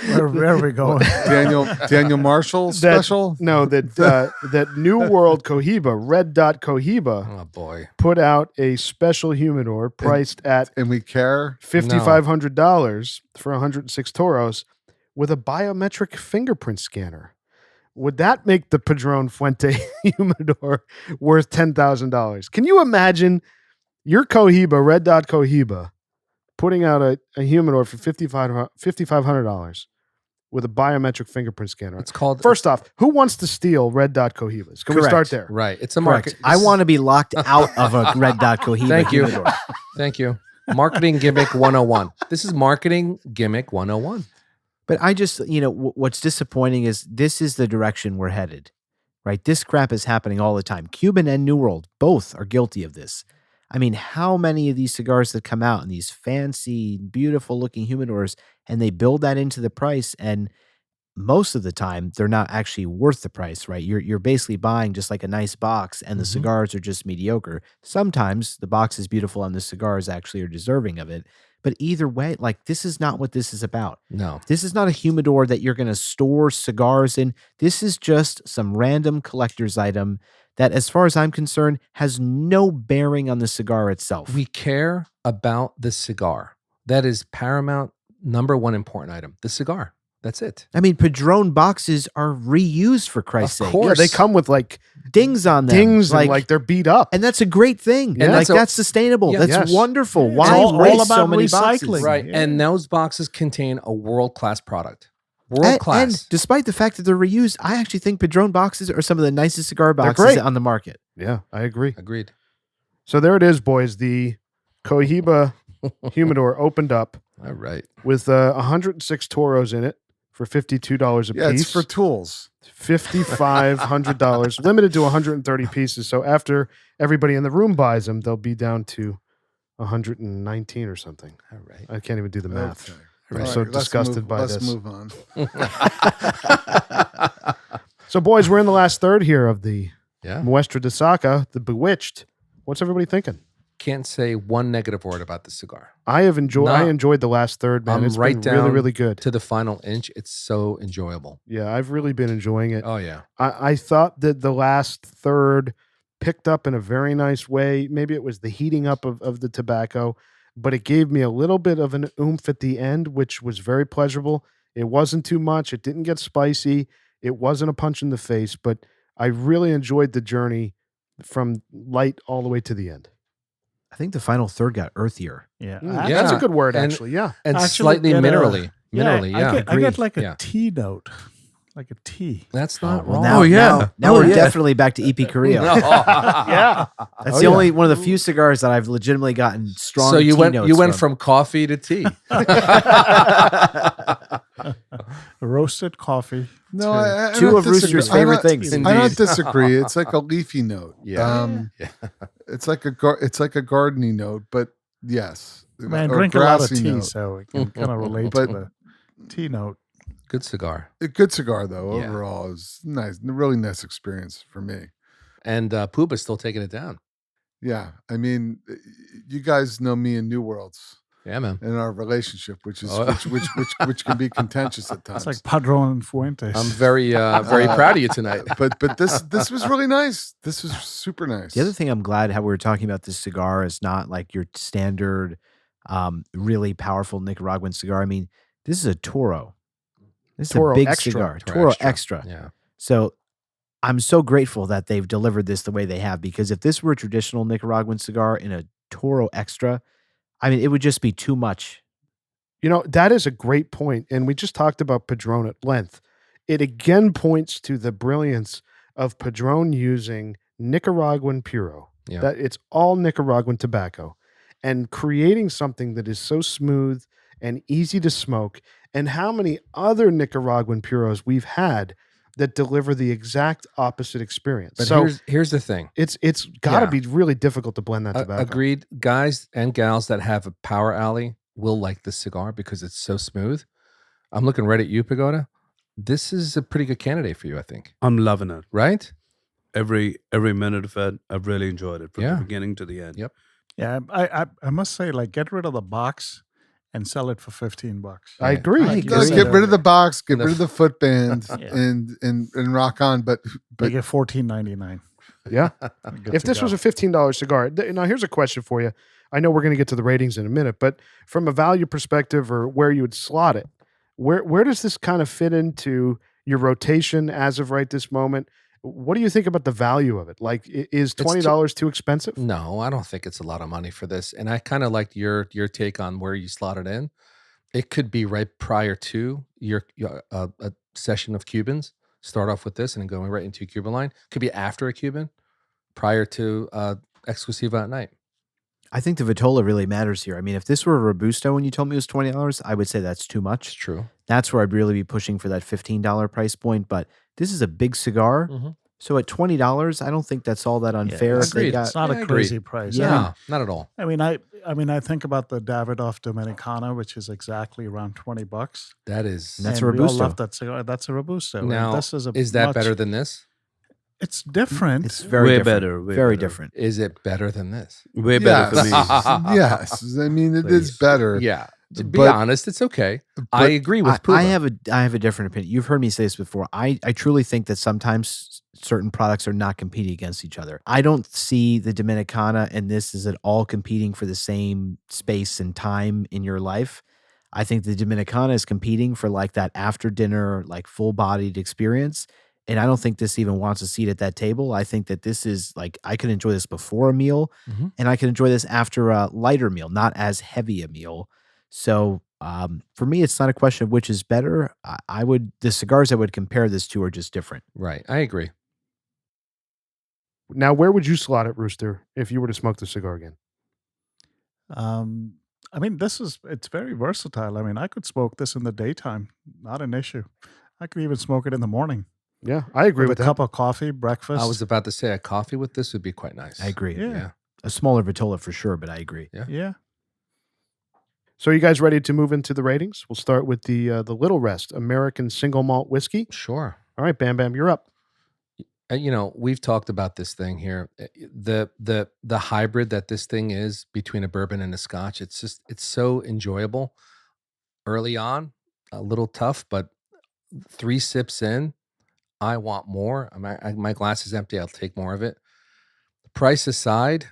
Where are we going? Daniel Marshall special? that New World Cohiba, Red Dot Cohiba, oh boy. put out a special humidor priced at And we care. $5,500 for 106 Toros with a biometric fingerprint scanner. Would that make the Padron Fuente humidor worth $10,000? Can you imagine your Cohiba, Red Dot Cohiba, putting out a humidor for $5,500 with a biometric fingerprint scanner? It's called First off, who wants to steal Red Dot Cohibas? Can we Correct. start there? Right. It's a Correct. market. I want to be locked out of a Red Dot Cohiba. Thank you. humidor. Thank you. Marketing gimmick 101. This is marketing gimmick 101. But I just, what's disappointing is this is the direction we're headed, right? This crap is happening all the time. Cuban and New World both are guilty of this. I mean, how many of these cigars that come out in these fancy, beautiful looking humidors, and they build that into the price, and most of the time they're not actually worth the price, right? You're basically buying just like a nice box, and the Mhm. cigars are just mediocre. Sometimes the box is beautiful and the cigars actually are deserving of it. But either way, like, this is not what this is about. No. This is not a humidor that you're going to store cigars in. This is just some random collector's item that, as far as I'm concerned, has no bearing on the cigar itself. We care about the cigar. That is paramount, number one important item. The cigar. That's it. I mean, Padron boxes are reused, for Christ's Of sake. course. Yeah, they come with like Dings on them. dings and like they're beat up. and that's a great thing. Yeah. And like, That's a- that's sustainable. Yeah. That's Yes. wonderful. Yeah, Why it's all waste so about many recycling. boxes? Right. Yeah. And those boxes contain a world-class product. And World-class. despite the fact that they're reused, I actually think Padron boxes are some of the nicest cigar They're boxes great. on the market. Yeah, I agree. Agreed. So there it is, boys. The Cohiba humidor opened up All right. with 106 Toros in it for $52 a Yeah, piece. it's for tools. $5,500, limited to 130 pieces. So after everybody in the room buys them, they'll be down to 119 or something. All right. I can't even do the math. Okay. I'm All so right, let's disgusted move- by let's this. move on. So, boys, we're in the last third here of the Yeah. Muestra De Saka, The Bewitched. What's everybody thinking? Can't say one negative word about the cigar. I No. enjoyed the last third, man. I'm It's right been really, down really good. To the final inch, it's so enjoyable. Yeah, I've really been enjoying it. Oh yeah. I thought that the last third picked up in a very nice way. Maybe it was the heating up of the tobacco, but it gave me a little bit of an oomph at the end, which was very pleasurable. It wasn't too much. It didn't get spicy. It wasn't a punch in the face, but I really enjoyed the journey from light all the way to the end. I think the final third got earthier. Yeah. Yeah. That's a good word, And- actually. Yeah. And Actually slightly get a- minerally. Minerally, yeah. I get like a Yeah. tea note. Like a tea. That's Oh, not well, wrong. now, Oh, yeah. now Oh, we're yeah. definitely back to EP Carrillo. Yeah. That's Oh, the yeah. only one of the few cigars that I've legitimately gotten strong. So you tea went notes from coffee to tea. Roasted coffee. No, I Two don't of Rooster's disagree. favorite things. I don't Indeed. disagree. It's like a leafy note. Yeah. Yeah. It's like a gardening note, but yes, I or drink a lot of grassy tea, note. so it can kind of relate But- to the tea note. Good cigar. A good cigar though. Yeah. Overall, is nice. Really nice experience for me. And Pooba's still taking it down. Yeah, I mean, you guys know me in New Worlds Yeah, man. and our relationship, which is Oh. which can be contentious at times. It's like Padron and Fuentes. I'm very proud of you tonight. but this was really nice. This was super nice. The other thing I'm glad how we were talking about this cigar is not like your standard, really powerful Nicaraguan cigar. I mean, this is a Toro. This is Toro a big Extra. cigar. Toro Toro Extra. Yeah. So I'm so grateful that they've delivered this the way they have, because if this were a traditional Nicaraguan cigar in a Toro Extra, I mean, it would just be too much. You know, that is a great point. And we just talked about Padron at length. It again points to the brilliance of Padron using Nicaraguan Puro. Yeah. That it's all Nicaraguan tobacco and creating something that is so smooth and easy to smoke. And how many other Nicaraguan Puros we've had that deliver the exact opposite experience. But so here's the thing. it's got to Yeah. be really difficult to blend that tobacco. Agreed. Guys and gals that have a power alley will like this cigar because it's so smooth. I'm looking right at you, Pagoda. This is a pretty good candidate for you, I think. I'm loving it. Right? Every minute of it, I've really enjoyed it from Yeah. the beginning to the end. Yep. Yeah, I must say, like, get rid of the box and sell it for $15. I Yeah. agree. I Get agree. rid of the box, get The- rid of the footband, Yeah. and rock on. But They get $14.99. Yeah. Good If to this go. was a $15 cigar, now here's a question for you. I know we're going to get to the ratings in a minute, but from a value perspective or where you would slot it, where does this kind of fit into your rotation as of right this moment? What do you think about the value of it? Like, is $20 too expensive? No, I don't think it's a lot of money for this. And I kind of liked your take on where you slot it in. It could be right prior to your a session of Cubans. Start off with this and then going right into a Cuban line. Could be after a Cuban, prior to Exclusiva at night. I think the Vitola really matters here. I mean, if this were a Robusto and you told me it was $20, I would say that's too It's much. true. That's where I'd really be pushing for that $15 price point. But this is a big cigar. Mhm. So at $20, I don't think that's all that unfair. If they agreed. got, It's not Yeah, a I crazy agree. price. Yeah. No, not at all. I mean, I think about the Davidoff Dominicana, which is exactly around $20. That is. That's a And we all Robusto. love that cigar. That's a Robusto. And Now, this is that better than this? It's different. it's very Way different. better, way very better. different. Is it better than this? Way better for me. yes, I mean it is Please. better. Yeah. To be But- honest, it's okay. but I agree with I Puba. have a different opinion. You've heard me say this before. I truly think that sometimes certain products are not competing against each other. I don't see the Dominicana and this as at all competing for the same space and time in your life. I think the Dominicana is competing for like that after dinner, like full bodied experience. And I don't think this even wants a seat at that table. I think that this is like, I could enjoy this before a meal Mhm. and I could enjoy this after a lighter meal, not as heavy a meal. So for me, it's not a question of which is better. The cigars I would compare this to are just different. Right. I agree. Now, where would you slot it, Rooster, if you were to smoke the cigar again? I mean, it's very versatile. I mean, I could smoke this in the daytime, not an issue. I could even smoke it in the morning Yeah, I agree with with a that. cup of coffee, breakfast. I was about to say a coffee with this would be quite nice. I agree. Yeah. Yeah. A smaller Vitola for sure, but I agree. Yeah. So, are you guys ready to move into the ratings? We'll start with the Little Rest American Single Malt Whiskey. Sure. All right, Bam Bam, you're up. You know, we've talked about this thing here. The hybrid that this thing is between a bourbon and a scotch. It's so enjoyable. Early on, a little tough, but 3 sips in, I want more. My glass is empty. I'll take more of it. Price aside,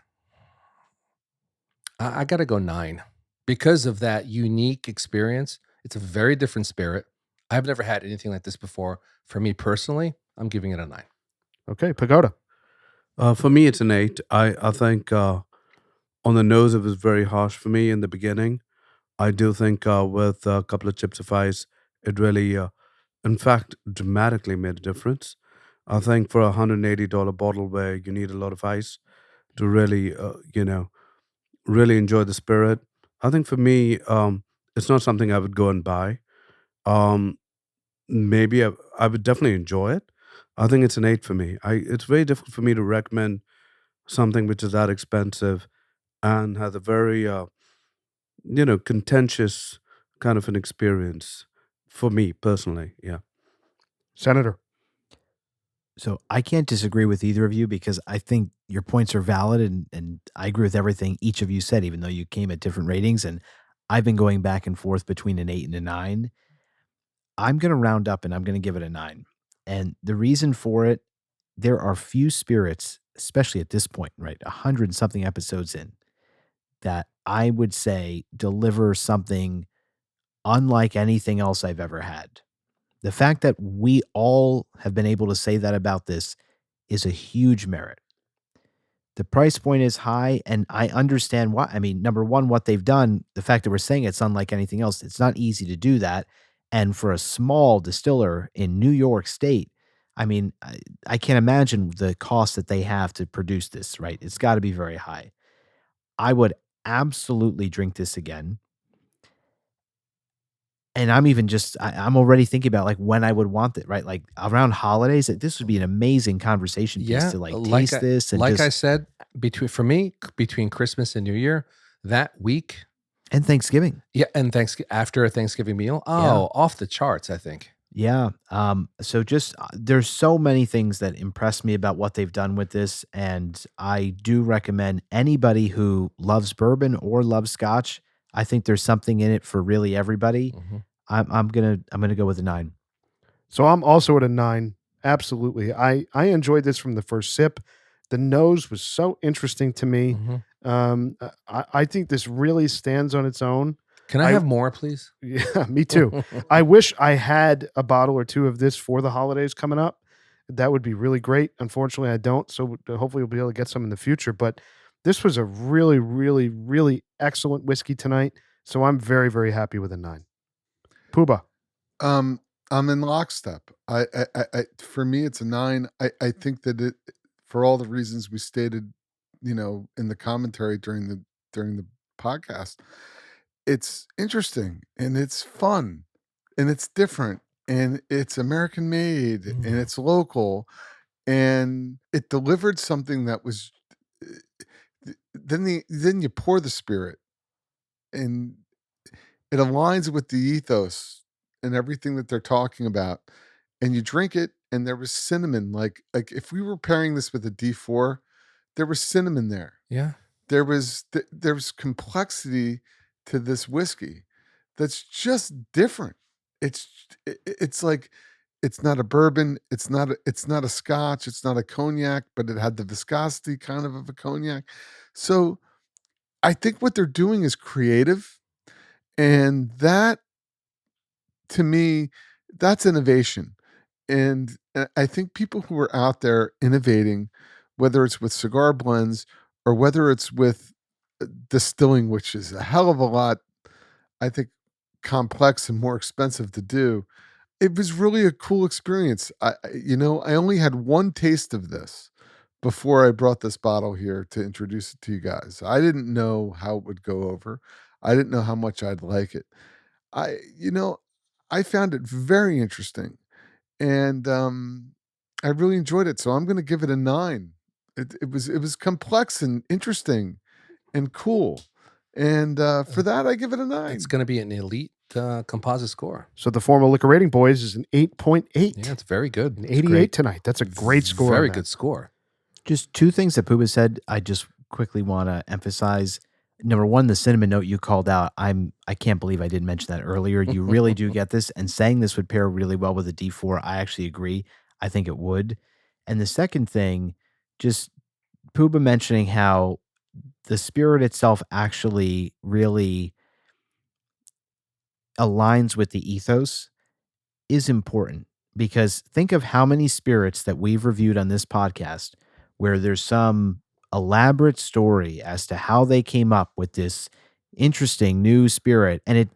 I got to go 9 because of that unique experience. It's a very different spirit. I've never had anything like this before. For me personally, I'm giving it a 9. Okay, Pagoda. For me, it's an 8. I think On the nose, it was very harsh for me in the beginning. I do think with a couple of chips of ice, it really, in fact, dramatically made a difference. I think for $180 bottle where you need a lot of ice to really, really enjoy the spirit, I think for me, it's not something I would go and buy. Um, Maybe I would definitely enjoy it. I think it's an 8 for me. It's very difficult for me to recommend something which is that expensive and has a very contentious kind of an experience for me personally. Yeah. Senator. So I can't disagree with either of you because I think your points are valid and I agree with everything each of you said, even though you came at different ratings. And I've been going back and forth between an 8 and a 9. I'm going to round up and I'm going to give it a 9. And the reason for it, there are few spirits, especially at this point, right? 100 and something episodes in, that I would say deliver something unlike anything else I've ever had. The fact that we all have been able to say that about this is a huge merit. The price point is high, and I understand why. I mean, number one, what they've done, the fact that we're saying it's unlike anything else, it's not easy to do that. And for a small distiller in New York State, I mean, I can't imagine the cost that they have to produce this, right? It's got to be very high. I would absolutely drink this again. And I'm even just, I'm already thinking about like when I would want it, right? Like around holidays, this would be an amazing conversation piece Yeah, to like like taste this. And like just, I said, between Christmas and New Year, that week, and Thanksgiving. yeah, and after a Thanksgiving meal, off the charts, I think. Yeah. So just there's so many things that impress me about what they've done with this. And I do recommend anybody who loves bourbon or loves scotch. I think there's something in it for really everybody. Mhm. I'm gonna go with a 9. So I'm also at a 9. Absolutely. I enjoyed this from the first sip. The nose was so interesting to me. Mhm. I think this really stands on its own. Can I have more, please? Yeah, me too. I wish I had a bottle or two of this for the holidays coming up. That would be really great. Unfortunately, I don't. So hopefully we'll be able to get some in the future. But this was a really, really, really excellent whiskey tonight. So I'm very, very happy with a 9. Puba. I'm in lockstep. For me, it's a 9. I think that it, for all the reasons we stated, in the commentary during the podcast, it's interesting and it's fun and it's different and it's American made and it's local and it delivered something that was. Then you pour the spirit and it aligns with the ethos and everything that they're talking about, and you drink it and there was cinnamon, like if we were pairing this with a D4, there was cinnamon there. Yeah. There was complexity to this whiskey that's just different. It's like it's not a bourbon, it's not a scotch, it's not a cognac, but it had the viscosity kind of a cognac. So I think what they're doing is creative, and that, to me, that's innovation. And I think people who are out there innovating, whether it's with cigar blends or whether it's with distilling, which is a hell of a lot, I think, complex and more expensive to do, it was really a cool experience. I only had one taste of this before I brought this bottle here to introduce it to you guys. I didn't know how it would go over. I didn't know how much I'd like it. I, you know, I found it very interesting, and I really enjoyed it. So I'm going to give it a 9. It was complex and interesting and cool, and for that I give it a 9. It's going to be an elite composite score. So the formal liquor rating, boys, is an 8.8. Yeah, it's very good. An It's 88 great. tonight. That's a great score. Very on that. good score. Just two things that Puba said, I just quickly want to emphasize. Number one, the cinnamon note you called out. I can't believe I didn't mention that earlier. You really do get this, and saying this would pair really well with a D4. I actually agree. I think it would. And the second thing, just Puba mentioning how the spirit itself actually really aligns with the ethos is important, because think of how many spirits that we've reviewed on this podcast where there's some elaborate story as to how they came up with this interesting new spirit, and it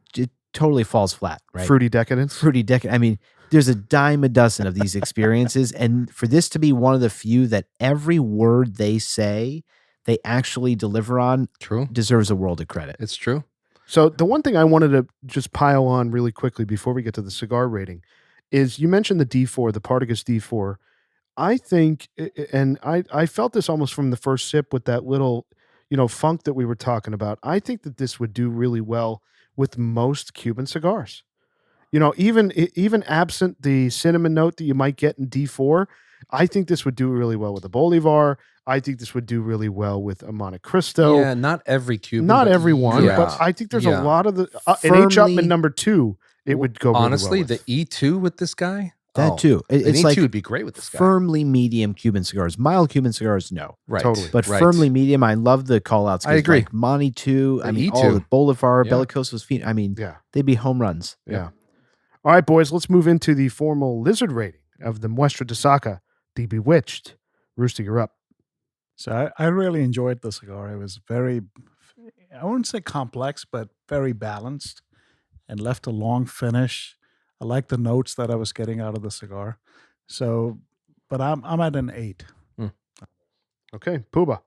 totally falls flat, right? Fruity decadence. Fruity decadence. I mean, there's a dime a dozen of these experiences, and for this to be one of the few that every word they say they actually deliver on True. deserves a world of credit. It's true. So the one thing I wanted to just pile on really quickly before we get to the cigar rating is you mentioned the D4, the Partagas D4. I think, and I felt this almost from the first sip with that little, funk that we were talking about. I think that this would do really well with most Cuban cigars. Even absent the cinnamon note that you might get in D4, I think this would do really well with a Bolivar. I think this would do really well with a Monte Cristo. Yeah, not every Cuban. Not but everyone, yeah. but I think there's a Yeah. lot of the an H Firmly- Upman number 2. It would go Honestly, really well the E2 with this guy. That too. An It's E2 like would be great with this guy. firmly medium Cuban cigars. Mild Cuban cigars, no. Right. Totally. But Right. firmly medium, I love the call outs. I agree. Like Monty 2, I The mean, E2. all the Bolivar, Yeah. Bellicoso's feet. I mean, Yeah. they'd be home runs. Yeah. All right, boys, let's move into the formal lizard rating of the Muestra De Saka, The Bewitched. Rooster, you're up. So I really enjoyed the cigar. It was very, I wouldn't say complex, but very balanced and left a long finish. I like the notes that I was getting out of the cigar. So, but I'm at an 8. Okay, Puba.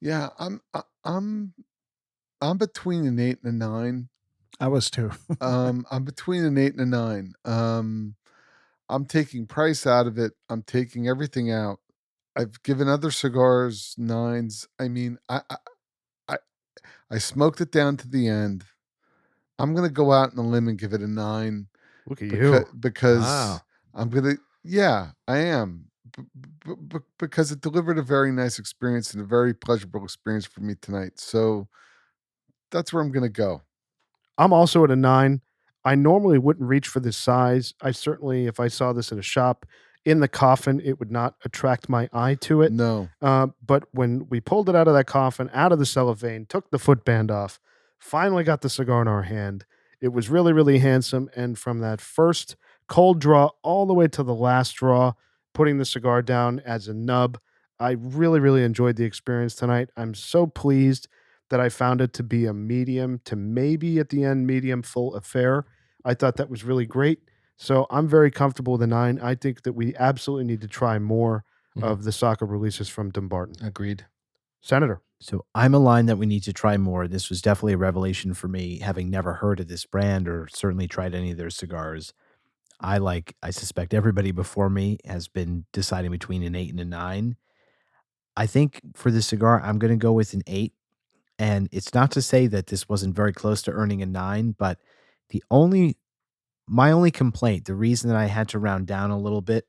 Yeah, I'm between an 8 and a 9. I was too. I'm between an 8 and a 9. I'm taking price out of it. I'm taking everything out. I've given other cigars 9s. I mean, I smoked it down to the end. I'm gonna go out on a limb and give it a 9 Look at you. because Wow. I'm gonna. Yeah, I am. Because it delivered a very nice experience and a very pleasurable experience for me tonight. So that's where I'm gonna go. I'm also at a 9. I normally wouldn't reach for this size. I certainly, if I saw this in a shop in the coffin, it would not attract my eye to it. No. But when we pulled it out of that coffin, out of the cellophane, took the footband off, finally got the cigar in our hand, it was really, really handsome. And from that first cold draw all the way to the last draw, putting the cigar down as a nub, I really, really enjoyed the experience tonight. I'm so pleased that I found it to be a medium to maybe at the end medium full affair. I thought that was really great. So I'm very comfortable with a 9. I think that we absolutely need to try more of the Saka releases from Dunbarton. Agreed. Senator. So I'm aligned that we need to try more. This was definitely a revelation for me, having never heard of this brand or certainly tried any of their cigars. I suspect everybody before me has been deciding between an 8 and a 9. I think for this cigar, I'm going to go with an 8. And it's not to say that this wasn't very close to earning a 9, but my only complaint, the reason that I had to round down a little bit,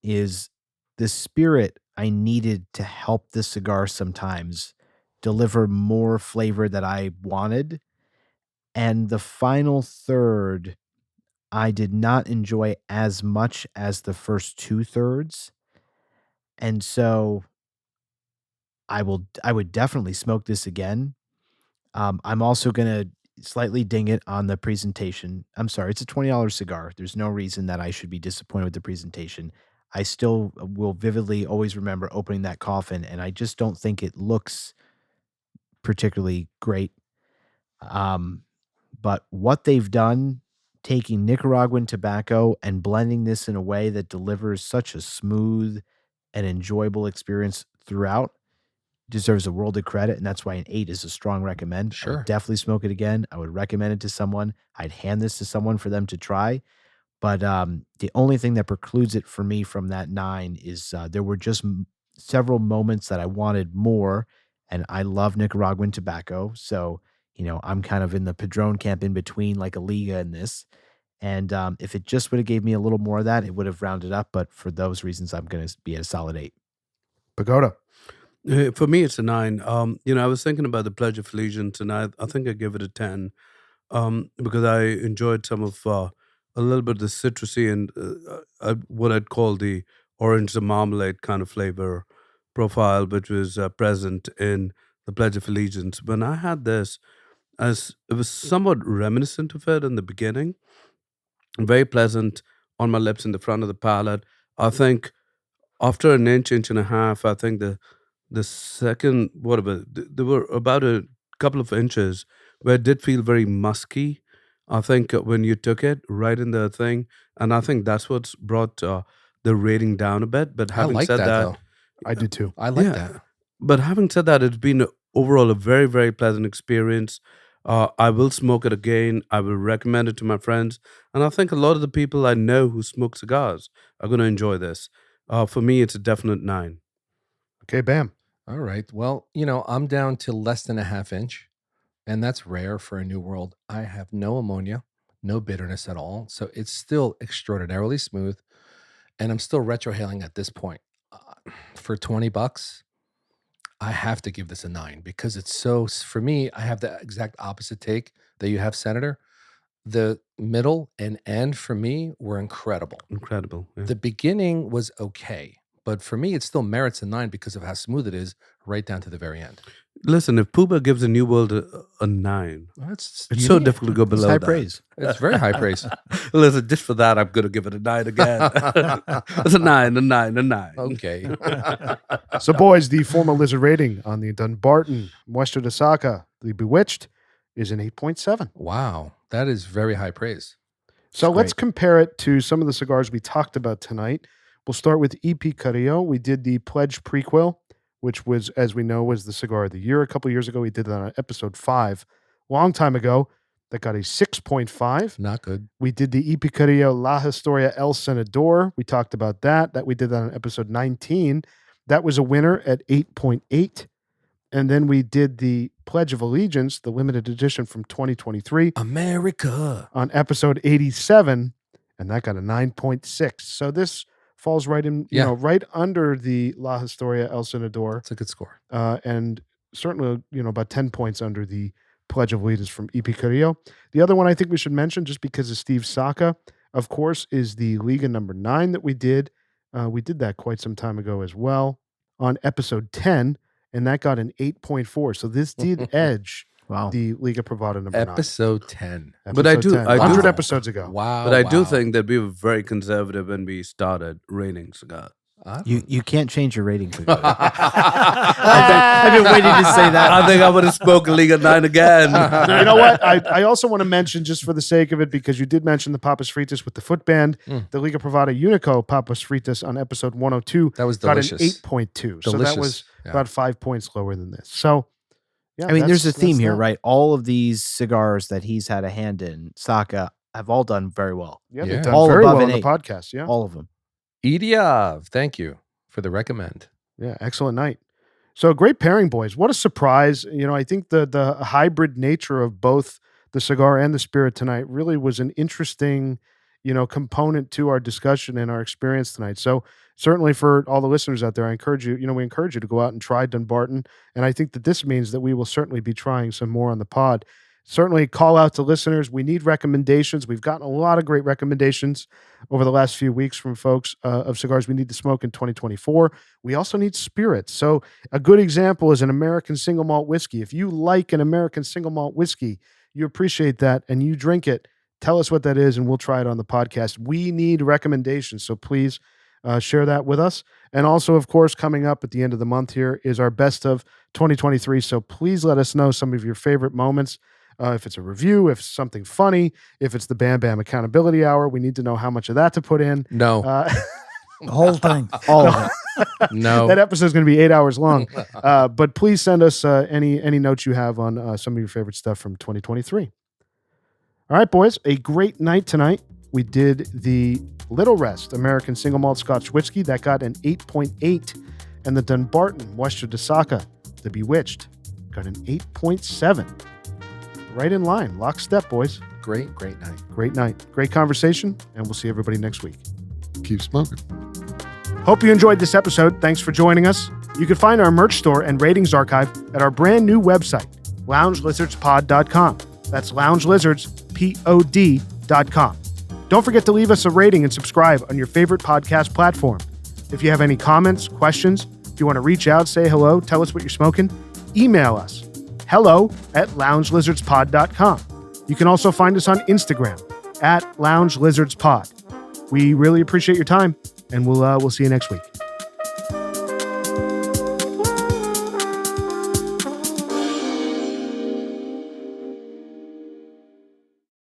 is the spirit I needed to help the cigar sometimes deliver more flavor that I wanted. And the final third, I did not enjoy as much as the first 2/3. And so I would definitely smoke this again. I'm also going to slightly ding it on the presentation. I'm sorry, it's a $20 cigar. There's no reason that I should be disappointed with the presentation. I still will vividly always remember opening that coffin, and I just don't think it looks particularly great. But what they've done, taking Nicaraguan tobacco and blending this in a way that delivers such a smooth and enjoyable experience throughout, deserves a world of credit, and that's why an 8 is a strong recommend. I Sure. would definitely smoke it again. I would recommend it to someone. I'd hand this to someone for them to try. But the only thing that precludes it for me from that 9 is there were just several moments that I wanted more, and I love Nicaraguan tobacco. So, I'm kind of in the Padron camp in between, like a Liga in this. And if it just would have gave me a little more of that, it would have rounded up. But for those reasons, I'm going to be at a solid 8. Pagoda. For me, it's a 9. I was thinking about the Pledge of Allegiance, and I think I give it a 10 because I enjoyed some of a little bit of the citrusy and what I'd call the orange and marmalade kind of flavor profile, which was present in the Pledge of Allegiance. When I had this, as it was somewhat reminiscent of it in the beginning, very pleasant on my lips in the front of the palate. I think after an inch and a half, I think the The second, there were about a couple of inches where it did feel very musky. I think when you took it right in the thing, and I think that's what's brought the rating down a bit. But I having like said that, that, though. I do too. I like yeah. that. But having said that, it's been overall a very, very pleasant experience. I will smoke it again. I will recommend it to my friends. And I think a lot of the people I know who smoke cigars are going to enjoy this. For me, it's a definite 9. Okay, bam. All right. Well, I'm down to less than a half inch, and that's rare for a New World. I have no ammonia, no bitterness at all. So it's still extraordinarily smooth. And I'm still retrohaling at this point. For $20, I have to give this a 9 because it's for me, I have the exact opposite take that you have, Senator. The middle and end for me were incredible. Incredible. Yeah. The beginning was okay, but for me, it still merits a 9 because of how smooth it is right down to the very end. Listen, if Pooba gives a New World a 9, It's it's so difficult to go It's below high that. praise. It's very high praise. Listen, just for that, I'm going to give it a 9 again. It's a 9, a 9, a 9. Okay. So, boys, the formal lizard rating on the Dunbarton Muestra De Saka The Bewitched is an 8.7. Wow. That is very high praise. So It's let's great. compare it to some of the cigars we talked about tonight. We'll start with EP Carrillo. We did the Pledge Prequel, which was, as we know, was the cigar of the year. A couple years ago, we did that on episode 5. Long time ago, that got a 6.5. Not good. We did the EP Carrillo La Historia El Senador. We talked about that. We did that on episode 19. That was a winner at 8.8. And then we did the Pledge of Allegiance, the limited edition from 2023, America. on episode 87, and that got a 9.6. So this falls right in, Yeah. right under the La Historia El Senador, That's a good score. and certainly, about 10 points under the Pledge of Allegiance from EP Carrillo. The other one I think we should mention, just because of Steve Saka, of course, is the Liga number 9 that we did. We did that quite some time ago as well on episode 10, and that got an 8.4. So this did edge Wow. the Liga Privada number 9. Episode 10. But I do- 10, I do- 100 Wow. episodes ago. Wow. But I do wow. think that we were very conservative when we started raining cigars. You can't change your rating. For good. I've been waiting to say that. I think I'm going to smoke a Liga 9 again. You know what? I also want to mention, just for the sake of it, because you did mention the Papas Fritas with the foot band, the Liga Privada Unico Papas Fritas on episode 102 That was got an delicious. 8.2. So that Delicious. was Yeah. about 5 points lower than this. So, yeah, I mean, there's a that's theme here, that. right? All of these cigars that he's had a hand in, Saka, have all done very well. Yeah, Yeah. they've done All very above well an on the 8. podcast. Yeah. All of them. Idiav. Thank you for the recommend. Yeah, excellent night. So great pairing, boys. What a surprise. I think the hybrid nature of both the cigar and the spirit tonight really was an interesting, component to our discussion and our experience tonight. So certainly for all the listeners out there, I encourage you, we encourage you to go out and try Dunbarton. And I think that this means that we will certainly be trying some more on the pod. Certainly call out to listeners. We need recommendations. We've gotten a lot of great recommendations over the last few weeks from folks of cigars we need to smoke in 2024. We also need spirits. So a good example is an American single malt whiskey. If you like an American single malt whiskey, you appreciate that and you drink it, tell us what that is and we'll try it on the podcast. We need recommendations. So please share that with us. And also, of course, coming up at the end of the month here is our best of 2023. So please let us know some of your favorite moments. If it's a review, if it's something funny, if it's the Bam Bam Accountability Hour, we need to know how much of that to put in. No. The whole thing. All of it. No. That episode is going to be 8 hours long. But please send us any notes you have on some of your favorite stuff from 2023. All right, boys, a great night tonight. We did the Little Rest American Single Malt Scotch Whiskey. That got an 8.8. And the Dunbarton Muestra De Saka The Bewitched got an 8.7. Right in line. Lockstep, boys. Great night. Great night. Great conversation. And we'll see everybody next week. Keep smoking. Hope you enjoyed this episode. Thanks for joining us. You can find our merch store and ratings archive at our brand new website, loungelizardspod.com. That's loungelizardspod.com. Don't forget to leave us a rating and subscribe on your favorite podcast platform. If you have any comments, questions, if you want to reach out, say hello, tell us what you're smoking, email us, hello@loungelizardspod.com. You can also find us on Instagram @loungelizardspod. We really appreciate your time, and we'll see you next week.